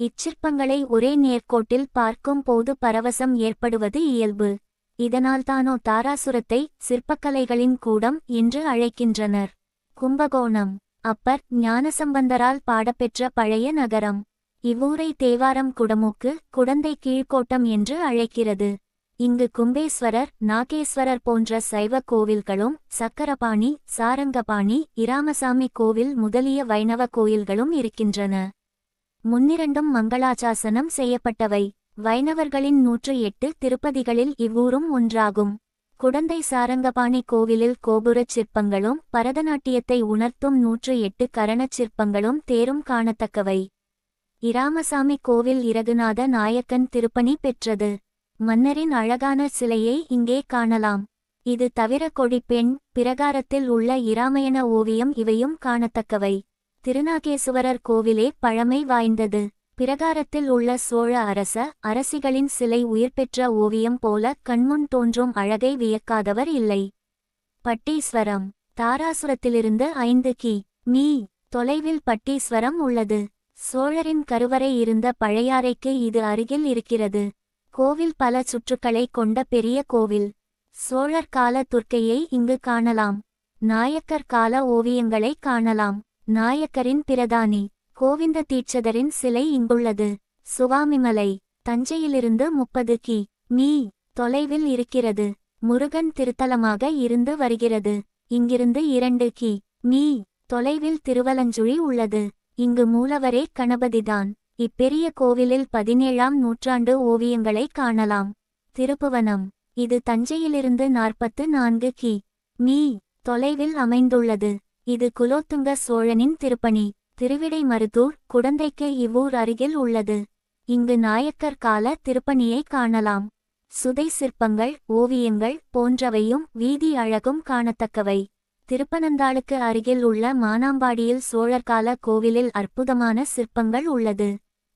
இச்சிற்பங்களை ஒரே நேர்கோட்டில் பார்க்கும் போது பரவசம் ஏற்படுவது இயல்பு. இதனால்தானோ தாராசுரத்தை சிற்பக்கலைகளின் கூடம் என்று அழைக்கின்றனர். கும்பகோணம் அப்பர் ஞானசம்பந்தரால் பாடப்பெற்ற பழைய நகரம். இவ்வூரை தேவாரம் குடமூக்கு, குடந்தை கீழ்கோட்டம் என்று அழைக்கிறது. இங்கு கும்பேஸ்வரர், நாகேஸ்வரர் போன்ற சைவ கோவில்களும், சக்கரபாணி, சாரங்கபாணி, இராமசாமி கோவில் முதலிய வைணவ கோயில்களும் இருக்கின்றன. முன்னிரண்டும் மங்களாசாசனம் செய்யப்பட்டவை. வைணவர்களின் 108 திருப்பதிகளில் இவ்வூரும் ஒன்றாகும். குடந்தை சாரங்கபாணி கோவிலில் கோபுரச் சிற்பங்களும் பரதநாட்டியத்தை உணர்த்தும் 108 கரணச் சிற்பங்களும் தேரும் காணத்தக்கவை. இராமசாமி கோவில் இரகுநாத நாயக்கன் திருப்பணி பெற்றது. மன்னரின் அழகான சிலையை இங்கே காணலாம். இது தவிர கொடிப்பெண், பிரகாரத்தில் உள்ள இராமயண ஓவியம் இவையும் காணத்தக்கவை. திருநாகேசுவரர் கோவிலே பழமை வாய்ந்தது. பிரகாரத்தில் உள்ள சோழ அரசிகளின் சிலை உயிர்பெற்ற ஓவியம் போல கண்முன் தோன்றும் அழகை வியக்காதவர் இல்லை. பட்டீஸ்வரம் தாராசுரத்திலிருந்து 5 கி.மீ. தொலைவில் பட்டீஸ்வரம் உள்ளது. சோழரின் கருவறை இருந்த பழையாறைக்கு இது அருகில் இருக்கிறது. கோவில் பல சுற்றுக்களை கொண்ட பெரிய கோவில். சோழர் கால துர்க்கையை இங்கு காணலாம். நாயக்கர் கால ஓவியங்களை காணலாம். நாயக்கரின் பிரதானி கோவிந்த தீட்சதரின் சிலை இங்குள்ளது. சுவாமிமலை தஞ்சையிலிருந்து 30 கி.மீ. தொலைவில் இருக்கிறது. முருகன் திருத்தலமாக இருந்து வருகிறது. இங்கிருந்து 2 கி.மீ. தொலைவில் திருவலஞ்சுழி உள்ளது. இங்கு மூலவரே கணபதிதான். இப்பெரிய கோவிலில் 17ஆம் நூற்றாண்டு ஓவியங்களை காணலாம். திருப்புவனம் இது தஞ்சையிலிருந்து 44 கி.மீ. தொலைவில் அமைந்துள்ளது. இது குலோத்துங்க சோழனின் திருப்பணி. திருவிடைமருதூர் குடந்தைக்கு இவ்வூர் அருகில் உள்ளது. இங்கு நாயக்கர் கால திருப்பணியை காணலாம். சுதை சிற்பங்கள், ஓவியங்கள் போன்றவையும் வீதி அழகும் காணத்தக்கவை. திருப்பனந்தாளுக்கு அருகில் உள்ள மானாம்பாடியில் சோழர்கால கோவிலில் அற்புதமான சிற்பங்கள் உள்ளது.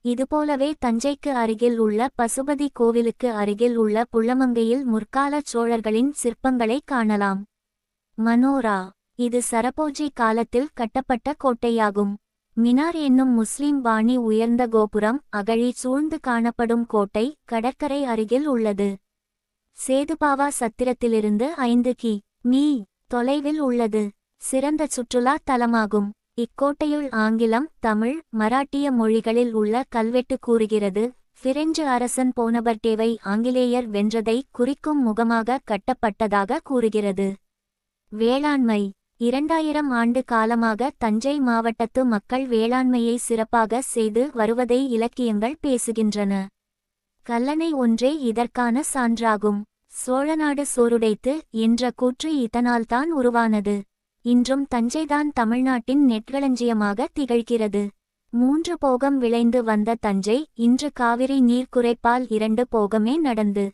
இதுபோலவே தஞ்சைக்கு அருகில் உள்ள பசுபதி கோவிலுக்கு அருகில் உள்ள புள்ளமங்கையில் முற்கால சோழர்களின் சிற்பங்களை காணலாம். மனோரா இது சரபோஜி காலத்தில் கட்டப்பட்ட கோட்டையாகும். மினார் என்னும் முஸ்லிம் பாணி உயர்ந்த கோபுரம் அகழி சூழ்ந்து காணப்படும் கோட்டை கடற்கரை அருகில் உள்ளது. சேதுபாவா சத்திரத்திலிருந்து 5 கி.மீ. தொலைவில் உள்ளது. சிறந்த சுற்றுலா தலமாகும். இக்கோட்டையுள் ஆங்கிலம், தமிழ், மராட்டிய மொழிகளில் உள்ள கல்வெட்டு கூறுகிறது. பிரெஞ்சு அரசன் போனபர்டேவை ஆங்கிலேயர் வென்றதை குறிக்கும் முகமாக கட்டப்பட்டதாக கூறுகிறது. வேளாண்மை 2000 ஆண்டு காலமாக தஞ்சை மாவட்டத்து மக்கள் வேளாண்மையை சிறப்பாக செய்து வருவதை இலக்கியங்கள் பேசுகின்றன. கல்லணை ஒன்றே இதற்கான சான்றாகும். சோழநாடு சோறுடைத்து என்ற கூற்று இதனால்தான் உருவானது. இன்றும் தஞ்சைதான் தமிழ்நாட்டின் நெற்களஞ்சியமாக திகழ்கிறது. 3 போகம் விளைந்து வந்த தஞ்சை இன்று காவிரி நீர் குறைப்பால் 2 போகமே நடந்து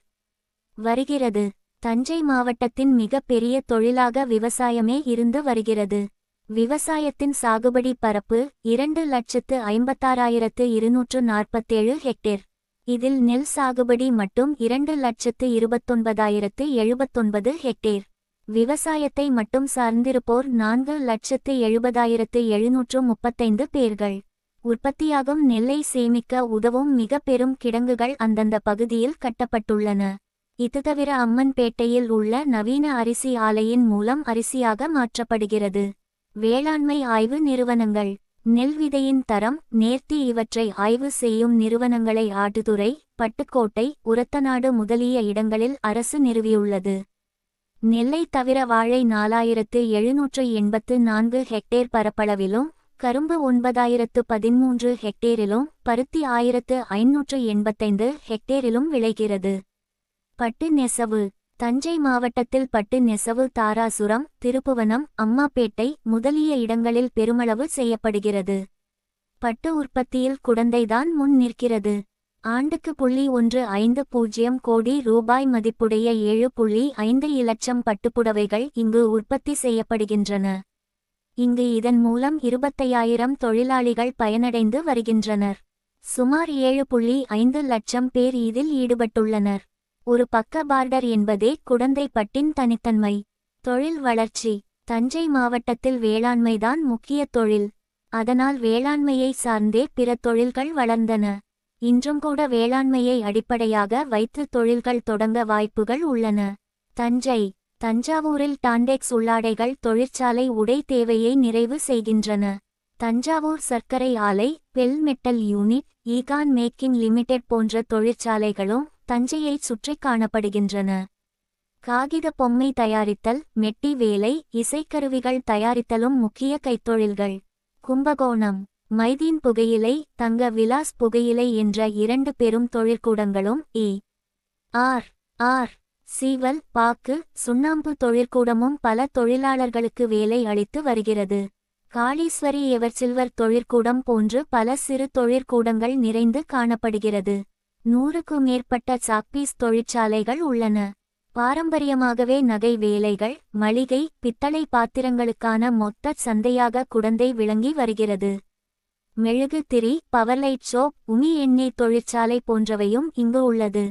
வருகிறது. தஞ்சை மாவட்டத்தின் மிக பெரிய தொழிலாக விவசாயமே இருந்து வருகிறது. விவசாயத்தின் சாகுபடி பரப்பு 2,56,247 ஹெக்டேர். இதில் நெல் சாகுபடி மட்டும் 2,29,079 ஹெக்டேர். விவசாயத்தை மட்டும் சார்ந்திருப்போர் 4,70,735 பேர்கள். உற்பத்தியாகும் நெல்லை சேமிக்க உதவும் மிக பெரும் கிடங்குகள் அந்தந்த பகுதியில் கட்டப்பட்டுள்ளன. இது தவிர அம்மன்பேட்டையில் உள்ள நவீன அரிசி ஆலையின் மூலம் அரிசியாக மாற்றப்படுகிறது. வேளாண்மை ஆய்வு நிறுவனங்கள் நெல் விதையின் தரம், நேர்த்தி இவற்றை ஆய்வு செய்யும் நிறுவனங்களை ஆடுதுறை, பட்டுக்கோட்டை, உரத்தநாடு முதலிய இடங்களில் அரசு நிறுவியுள்ளது. நெல்லை தவிர வாழை 4,784 ஹெக்டேர் பரப்பளவிலும், கரும்பு 9,013 ஹெக்டேரிலும், பருத்தி 1,585 ஹெக்டேரிலும் விளைகிறது. பட்டு நெசவு தஞ்சை மாவட்டத்தில் பட்டு நெசவு தாராசுரம், திருப்புவனம், அம்மாப்பேட்டை முதலிய இடங்களில் பெருமளவு செய்யப்படுகிறது. பட்டு உற்பத்தியில் குடந்தைதான் முன் நிற்கிறது. ஆண்டுக்கு 1.50 கோடி ரூபாய் மதிப்புடைய 7.5 இலட்சம் பட்டுப்புடவைகள் இங்கு உற்பத்தி செய்யப்படுகின்றன. இங்கு இதன் மூலம் 25,000 தொழிலாளிகள் பயனடைந்து வருகின்றனர். சுமார் 7.5 லட்சம் பேர் இதில் ஈடுபட்டுள்ளனர். ஒரு பக்க பார்டர் என்பதே குடந்தை பட்டின் தனித்தன்மை. தொழில் வளர்ச்சி. தஞ்சை மாவட்டத்தில் வேளாண்மைதான் முக்கிய தொழில். அதனால் வேளாண்மையை சார்ந்தே பிற தொழில்கள் வளர்ந்தன. இன்றும் கூட வேளாண்மையை அடிப்படையாக வைத்து தொழில்கள் தொடங்க வாய்ப்புகள் உள்ளன. தஞ்சை. தஞ்சாவூரில் டாண்டெக்ஸ் உள்ளாடைகள் தொழிற்சாலை உடை தேவையை நிறைவு செய்கின்றன. தஞ்சாவூர் சர்க்கரை ஆலை, bell metal unit, Econ making limited போன்ற தொழிற்சாலைகளும் தஞ்சையைச் சுற்றி காணப்படுகின்றன. காகித பொம்மை தயாரித்தல், மெட்டி வேலை, இசைக்கருவிகள் தயாரித்தலும் முக்கிய கைத்தொழில்கள். கும்பகோணம். மைதீன் புகையிலை, தங்க விலாஸ் புகையிலை என்ற 2 பெரும் தொழிற்கூடங்களும் ஆர் சீவல், பாக்கு, சுண்ணாம்பு தொழிற்கூடமும் பல தொழிலாளர்களுக்கு வேலை அளித்து வருகிறது. காளீஸ்வரி எவர்சில்வர் தொழிற்கூடம் போன்று பல சிறு தொழிற்கூடங்கள் நிறைந்து காணப்படுகிறது. 100க்கும் மேற்பட்ட சாக்பீஸ் தொழிற்சாலைகள் உள்ளன. பாரம்பரியமாகவே நகை வேலைகள், மளிகை, பித்தளை பாத்திரங்களுக்கான மொத்த சந்தையாக குடந்தை விளங்கி வருகிறது. மெழுகு திரி, பவர்லைட் சோப், உமி எண்ணெய் தொழிற்சாலை போன்றவையும் இங்கு உள்ளது.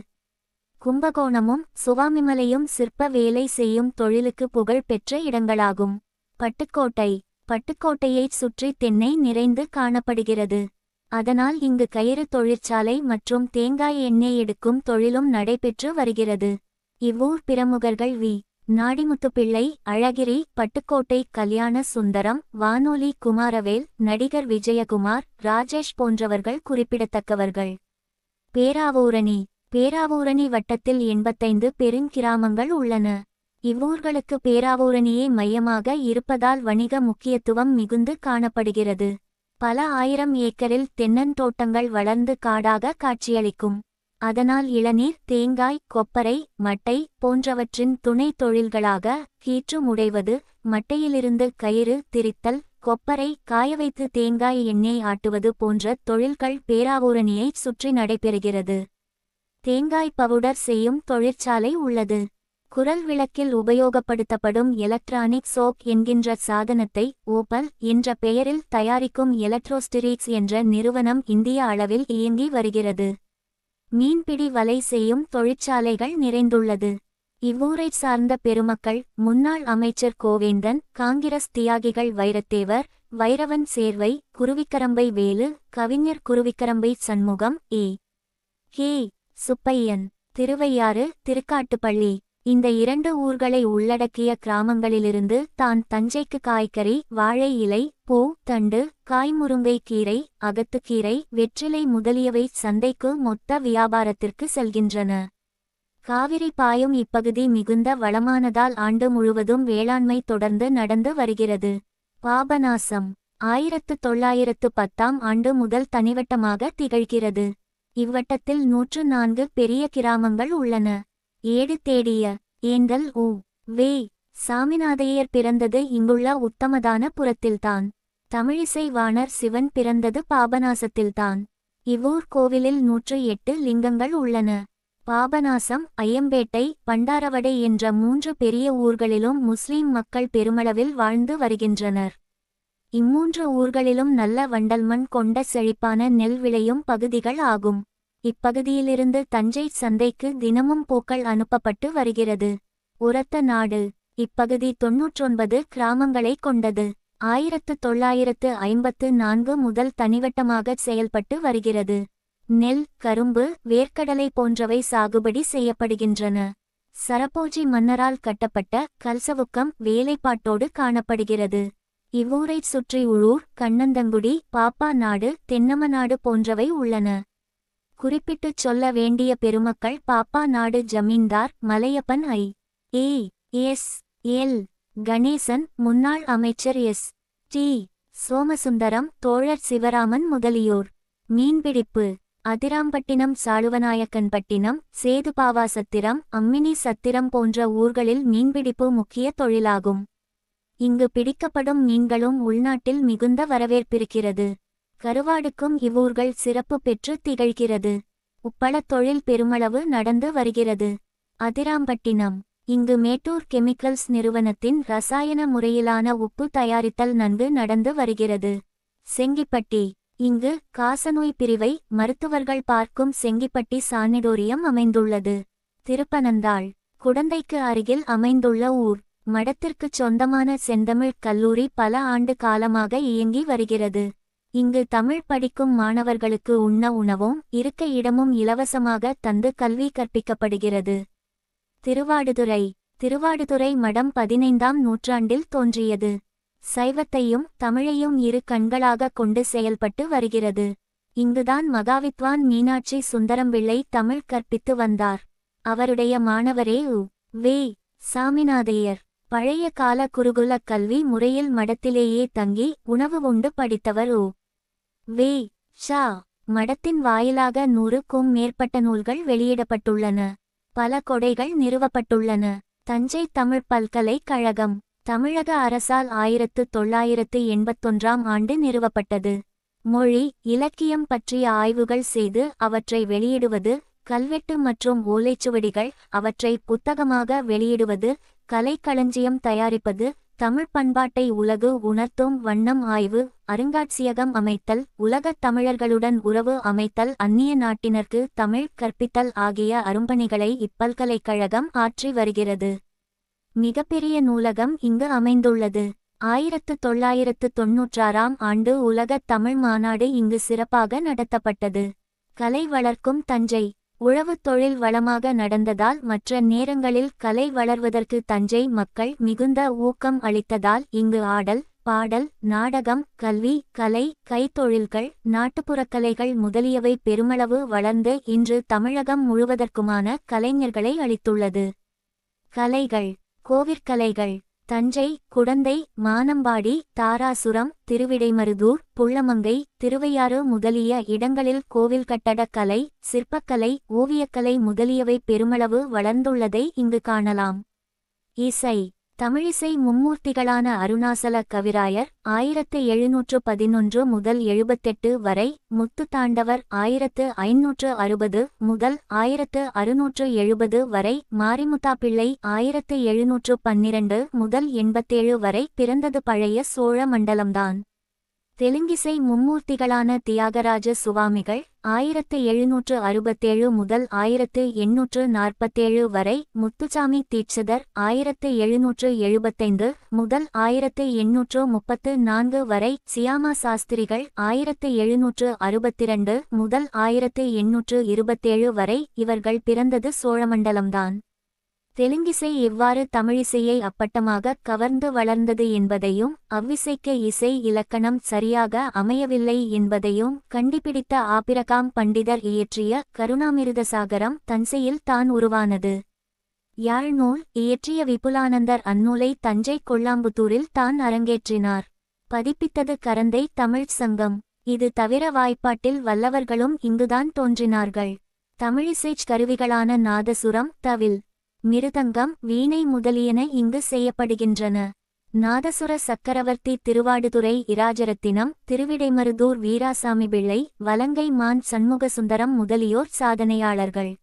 கும்பகோணமும் சுவாமிமலையும் சிற்ப வேலை செய்யும் தொழிலுக்கு புகழ் பெற்ற இடங்களாகும். பட்டுக்கோட்டை. பட்டுக்கோட்டையைச் சுற்றி தென்னை நிறைந்து காணப்படுகிறது. அதனால் இங்கு கயிறு தொழிற்சாலை மற்றும் தேங்காய் எண்ணெய் எடுக்கும் தொழிலும் நடைபெற்று வருகிறது. இவ்வூர் பிரமுகர்கள் வி. நாடிமுத்துப்பிள்ளை, அழகிரி, பட்டுக்கோட்டை கல்யாண சுந்தரம், வானொலி குமாரவேல், நடிகர் விஜயகுமார், ராஜேஷ் போன்றவர்கள் குறிப்பிடத்தக்கவர்கள். பேராவூரணி. பேராவூரணி வட்டத்தில் 85 பெருங்கிராமங்கள் உள்ளன. இவ்வூர்களுக்கு பேராவூரணியே மையமாக இருப்பதால் வணிக முக்கியத்துவம் மிகுந்து காணப்படுகிறது. பல ஆயிரம் ஏக்கரில் தென்னந்தோட்டங்கள் வளர்ந்து காடாக காட்சியளிக்கும். அதனால் இளநீர், தேங்காய், கொப்பரை, மட்டை போன்றவற்றின் துணை தொழில்களாக கீற்று முடைவது, மட்டையிலிருந்து கயிறு திரித்தல், கொப்பரை காயவைத்து தேங்காய் எண்ணெய் ஆட்டுவது போன்ற தொழில்கள் பேராவூரணியைச் சுற்றி நடைபெறுகிறது. தேங்காய் பவுடர் செய்யும் தொழிற்சாலை உள்ளது. குரல் விளக்கில் உபயோகப்படுத்தப்படும் எலக்ட்ரானிக் சோக் என்கின்ற சாதனத்தை ஓபல் என்ற பெயரில் தயாரிக்கும் எலக்ட்ரோஸ்டிரிக்ஸ் என்ற நிறுவனம் இந்திய அளவில் இயங்கி வருகிறது. மீன்பிடி வலை செய்யும் தொழிற்சாலைகள் நிறைந்துள்ளது. இவ்வூரைச் சார்ந்த பெருமக்கள் முன்னாள் அமைச்சர் கோவேந்தன், காங்கிரஸ் தியாகிகள் வைரத்தேவர், வைரவன் சேர்வை, குருவிக்கரம்பை வேலு, கவிஞர் குருவிக்கரம்பை சண்முகம், கே. சுப்பையன், திருவையாறு, திருக்காட்டுப்பள்ளி இந்த 2 ஊர்களை உள்ளடக்கிய கிராமங்களிலிருந்து தான் தஞ்சைக்கு காய்கறி, வாழை இலை, பூ, தண்டு, காய்முருங்கை கீரை, அகத்துக்கீரை, வெற்றிலை முதலியவை சந்தைக்கு மொத்த வியாபாரத்திற்கு செல்கின்றன. காவிரி பாயும் இப்பகுதி மிகுந்த வளமானதால் ஆண்டு முழுவதும் வேளாண்மை தொடர்ந்து நடந்து வருகிறது. பாபநாசம் 1910ஆம் ஆண்டு முதல் தனிவட்டமாக திகழ்கிறது. இவ்வட்டத்தில் 104 பெரிய கிராமங்கள் உள்ளன. ஏடு தேடிய ஏந்தல் வே. சாமிநாதையர் பிறந்தது இங்குள்ள உத்தமதான புரத்தில்தான். தமிழிசை வாணர் சிவன் பிறந்தது பாபநாசத்தில்தான். இவ்வூர் கோவிலில் 108 லிங்கங்கள் உள்ளன. பாபநாசம், ஐயம்பேட்டை, பண்டாரவடை என்ற 3 பெரிய ஊர்களிலும் முஸ்லிம் மக்கள் பெருமளவில் வாழ்ந்து வருகின்றனர். இம்மூன்று ஊர்களிலும் நல்ல வண்டல்மண் கொண்ட செழிப்பான நெல் விளையும் பகுதிகள் ஆகும். இப்பகுதியிலிருந்து தஞ்சை சந்தைக்கு தினமும் பூக்கள் அனுப்பப்பட்டு வருகிறது. உரத்த நாடு. இப்பகுதி 99 கிராமங்களை கொண்டது. 1954 முதல் தனிவட்டமாக செயல்பட்டு வருகிறது. நெல், கரும்பு, வேர்க்கடலை போன்றவை சாகுபடி செய்யப்படுகின்றன. சரபோஜி மன்னரால் கட்டப்பட்ட கல்சவுக்கம் வேலைப்பாட்டோடு காணப்படுகிறது. இவ்வூரைச் சுற்றி உழூர், கண்ணந்தங்குடி, பாப்பா நாடு, தென்னமநாடு போன்றவை உள்ளன. குறிப்பிட்டுச் சொல்ல வேண்டிய பெருமக்கள் பாப்பா நாடு ஜமீன்தார் மலையப்பன் எஸ். எல். கணேசன், முன்னாள் அமைச்சர் எஸ். டி. சோமசுந்தரம், தோழர் சிவராமன் முதலியோர். மீன்பிடிப்பு. அதிராம்பட்டினம், சாளுவநாயக்கன்பட்டினம், சேதுபாவாசத்திரம், அம்மினி சத்திரம் போன்ற ஊர்களில் மீன்பிடிப்பு முக்கிய தொழிலாகும். இங்கு பிடிக்கப்படும் மீன்களும் உள்நாட்டில் மிகுந்த வரவேற்பிருக்கிறது. கருவாடுக்கும் இவ்வூர்கள் சிறப்பு பெற்று திகழ்கிறது. உப்பள தொழில் பெருமளவு நடந்து வருகிறது. அதிராம்பட்டினம். இங்கு மேட்டூர் கெமிக்கல்ஸ் நிறுவனத்தின் ரசாயன முறையிலான உப்பு தயாரித்தல் நன்கு நடந்து வருகிறது. செங்கிப்பட்டி. இங்கு காசநோய் பிரிவை மருத்துவர்கள் பார்க்கும் செங்கிப்பட்டி சானிடோரியம் அமைந்துள்ளது. திருப்பனந்தாள். குடந்தைக்கு அருகில் அமைந்துள்ள ஊர். மடத்திற்குச் சொந்தமான செந்தமிழ் கல்லூரி பல ஆண்டு காலமாக இயங்கி வருகிறது. இங்கு தமிழ் படிக்கும் மாணவர்களுக்கு உண்ண உணவும் இருக்க இடமும் இலவசமாக தந்து கல்வி கற்பிக்கப்படுகிறது. திருவாடுதுறை. திருவாடுதுறை மடம் 15ஆம் நூற்றாண்டில் தோன்றியது. சைவத்தையும் தமிழையும் இரு கண்களாக கொண்டு செயல்பட்டு வருகிறது. இங்குதான் மகாவித்வான் மீனாட்சி சுந்தரம்பிள்ளை தமிழ் கற்பித்து வந்தார். அவருடைய மாணவரே வே. சாமிநாதையர். பழைய கால குருகுல கல்வி முறையில் மடத்திலேயே தங்கி உணவு உண்டு படித்தவர் வே. ஷா. மடத்தின் வாயிலாக 100க்கும் மேற்பட்ட நூல்கள் வெளியிடப்பட்டுள்ளன. பல கொடைகள் நிறுவப்பட்டுள்ளன. தஞ்சை தமிழ் பல்கலைக்கழகம் தமிழக அரசால் 1981ஆம் ஆண்டு நிறுவப்பட்டது. மொழி இலக்கியம் பற்றிய ஆய்வுகள் செய்து அவற்றை வெளியிடுவது, கல்வெட்டு மற்றும் ஓலைச்சுவடிகள் அவற்றை புத்தகமாக வெளியிடுவது, கலைக்களஞ்சியம் தயாரிப்பது, தமிழ் பண்பாட்டை உலகு உணர்த்தும் வண்ணம் ஆய்வு, அருங்காட்சியகம் அமைத்தல், உலகத் தமிழர்களுடன் உறவு அமைத்தல், அந்நிய நாட்டினருக்கு தமிழ் கற்பித்தல் ஆகிய அரும்பணிகளை இப்பல்கலைக்கழகம் ஆற்றி வருகிறது. மிகப்பெரிய நூலகம் இங்கு அமைந்துள்ளது. 1996ஆம் ஆண்டு உலகத் தமிழ் மாநாடு இங்கு சிறப்பாக நடத்தப்பட்டது. கலை வளர்க்கும் தஞ்சை. உழவுத் தொழில் வளமாக நடந்ததால் மற்ற நேரங்களில் கலை வளர்வதற்கு தஞ்சை மக்கள் மிகுந்த ஊக்கம் அளித்ததால் இங்கு ஆடல், பாடல், நாடகம், கல்வி, கலை, கைத்தொழில்கள், நாட்டுப்புறக்கலைகள் முதலியவை பெருமளவு வளர்ந்து இன்று தமிழகம் முழுவதற்குமான கலைஞர்களை அளித்துள்ளது. கலைகள். கோவிற்கலைகள். தஞ்சை, குடந்தை, மானம்பாடி, தாராசுரம், திருவிடைமருதூர், புள்ளமங்கை, திருவையாறு முதலிய இடங்களில் கோவில் கட்டடக் கலை, சிற்பக்கலை, ஓவியக்கலை முதலியவை பெருமளவு வளர்ந்துள்ளதை இங்கு காணலாம். இசை. தமிழிசை மும்மூர்த்திகளான அருணாசல கவிராயர் 1711 முதல் 78 வரை, முத்துத்தாண்டவர் 1560 முதல் 1670 வரை, மாரிமுத்தாபிள்ளை 1712 முதல் 87 வரை பிறந்தது பழைய சோழ மண்டலம்தான். தெலுங்கிசை மும்மூர்த்திகளான தியாகராஜ சுவாமிகள் 1767 முதல் 1847 வரை, முத்துசாமி தீட்சிதர் 1775 முதல் 1834 வரை, சியாமா சாஸ்திரிகள் 1762 முதல் 1827 வரை இவர்கள் பிறந்தது சோழமண்டலம்தான். தெலுங்கிசை எவ்வாறு தமிழிசையை அப்பட்டமாக கவர்ந்து வளர்ந்தது என்பதையும், அவ்விசைக்கு இசை இலக்கணம் சரியாக அமையவில்லை என்பதையும் கண்டுபிடித்த ஆபிரகாம் பண்டிதர் இயற்றிய கருணாமிருதசாகரம் தஞ்சையில் தான் உருவானது. யாழ் நூல் இயற்றிய விபுலானந்தர் அந்நூலை தஞ்சை கொல்லாம்புத்தூரில் தான் அரங்கேற்றினார். பதிப்பித்தது கரந்தை தமிழ்ச் சங்கம். இது தவிர வாய்ப்பாட்டில் வல்லவர்களும் இங்குதான் தோன்றினார்கள். தமிழிசைச் கருவிகளான நாதசுரம், தவில், மிருதங்கம், வீணை முதலியன இங்கு செய்யப்படுகின்றன. நாதசுர சக்கரவர்த்தி திருவாடுதுறை இராஜரத்தினம், திருவிடைமருதூர் வீராசாமி பிள்ளை, வலங்கை மான் சண்முகசுந்தரம் முதலியோர் சாதனையாளர்கள்.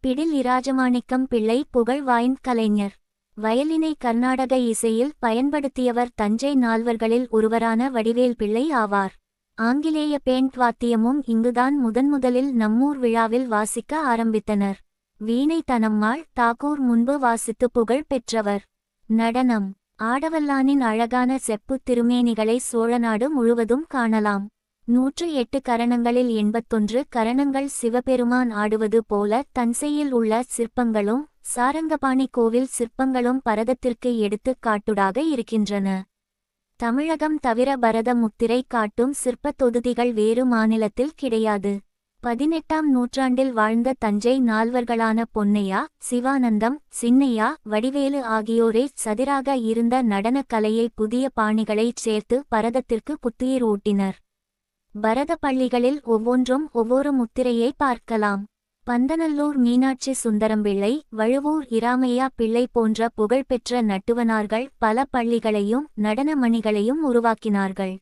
பிடில் இராஜமாணிக்கம் பிள்ளை புகழ் வாய்ந்த கலைஞர். வயலினை கர்நாடக இசையில் பயன்படுத்தியவர் தஞ்சை நால்வர்களில் ஒருவரான வடிவேல் பிள்ளை ஆவார். ஆங்கிலேய பேண்ட் வாத்தியமும் இங்குதான் முதன்முதலில் நம்மூர் விழாவில் வாசிக்க ஆரம்பித்தனர். வீணை தனம்மாள் தாக்கூர் முன்பு வாசித்து புகழ் பெற்றவர். நடனம். ஆடவல்லானின் அழகான செப்புத் திருமேனிகளை சோழநாடு முழுவதும் காணலாம். 108 கரணங்களில் 81 கரணங்கள் சிவபெருமான் ஆடுவது போல தஞ்சையில் உள்ள சிற்பங்களும் சாரங்கபாணி கோவில் சிற்பங்களும் பரதத்திற்கு எடுத்துக் காட்டுடாக இருக்கின்றன. தமிழகம் தவிர பரத முத்திரை காட்டும் சிற்பத் தொகுதிகள் வேறு மாநிலத்தில் கிடையாது. 18ஆம் நூற்றாண்டில் வாழ்ந்த தஞ்சை நால்வர்களான பொன்னையா, சிவானந்தம், சின்னையா, வடிவேலு ஆகியோரே சதிராக இருந்த நடனக் கலையை புதிய பாணிகளைச் சேர்த்து பரதத்திற்கு புத்துயிர் ஊட்டினர். பரத பள்ளிகளில் ஒவ்வொன்றும் ஒவ்வொரு முத்திரையை பார்க்கலாம். பந்தநல்லூர் மீனாட்சி சுந்தரம்பிள்ளை, வழுவூர் இராமையா பிள்ளை போன்ற புகழ்பெற்ற நட்டுவனார்கள் பல பள்ளிகளையும் நடன மணிகளையும் உருவாக்கினார்கள்.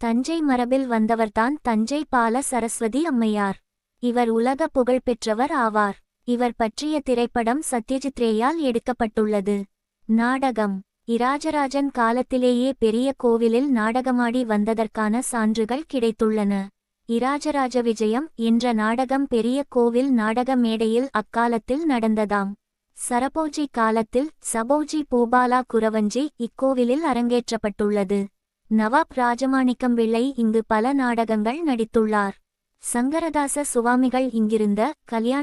தஞ்சை மரபில் வந்தவர்தான் தஞ்சை பால சரஸ்வதி அம்மையார். இவர் உலக புகழ்பெற்றவர் ஆவார். இவர் பற்றிய திரைப்படம் சத்யஜித்ரேயால் எடுக்கப்பட்டுள்ளது. நாடகம். இராஜராஜன் காலத்திலேயே பெரிய கோவிலில் நாடகமாடி வந்ததற்கான சான்றுகள் கிடைத்துள்ளன. இராஜராஜ விஜயம் என்ற நாடகம் பெரிய கோவில் நாடக மேடையில் அக்காலத்தில் நடந்ததாம். சரபோஜி காலத்தில் சபோஜி பூபாலா குரவஞ்சி இக்கோவிலில் அரங்கேற்றப்பட்டுள்ளது. நவாப் ராஜமாணிக்கம் பிள்ளை இங்கு பல நாடகங்கள் நடித்துள்ளார். சங்கரதாச சுவாமிகள் இங்கிருந்த கல்யாண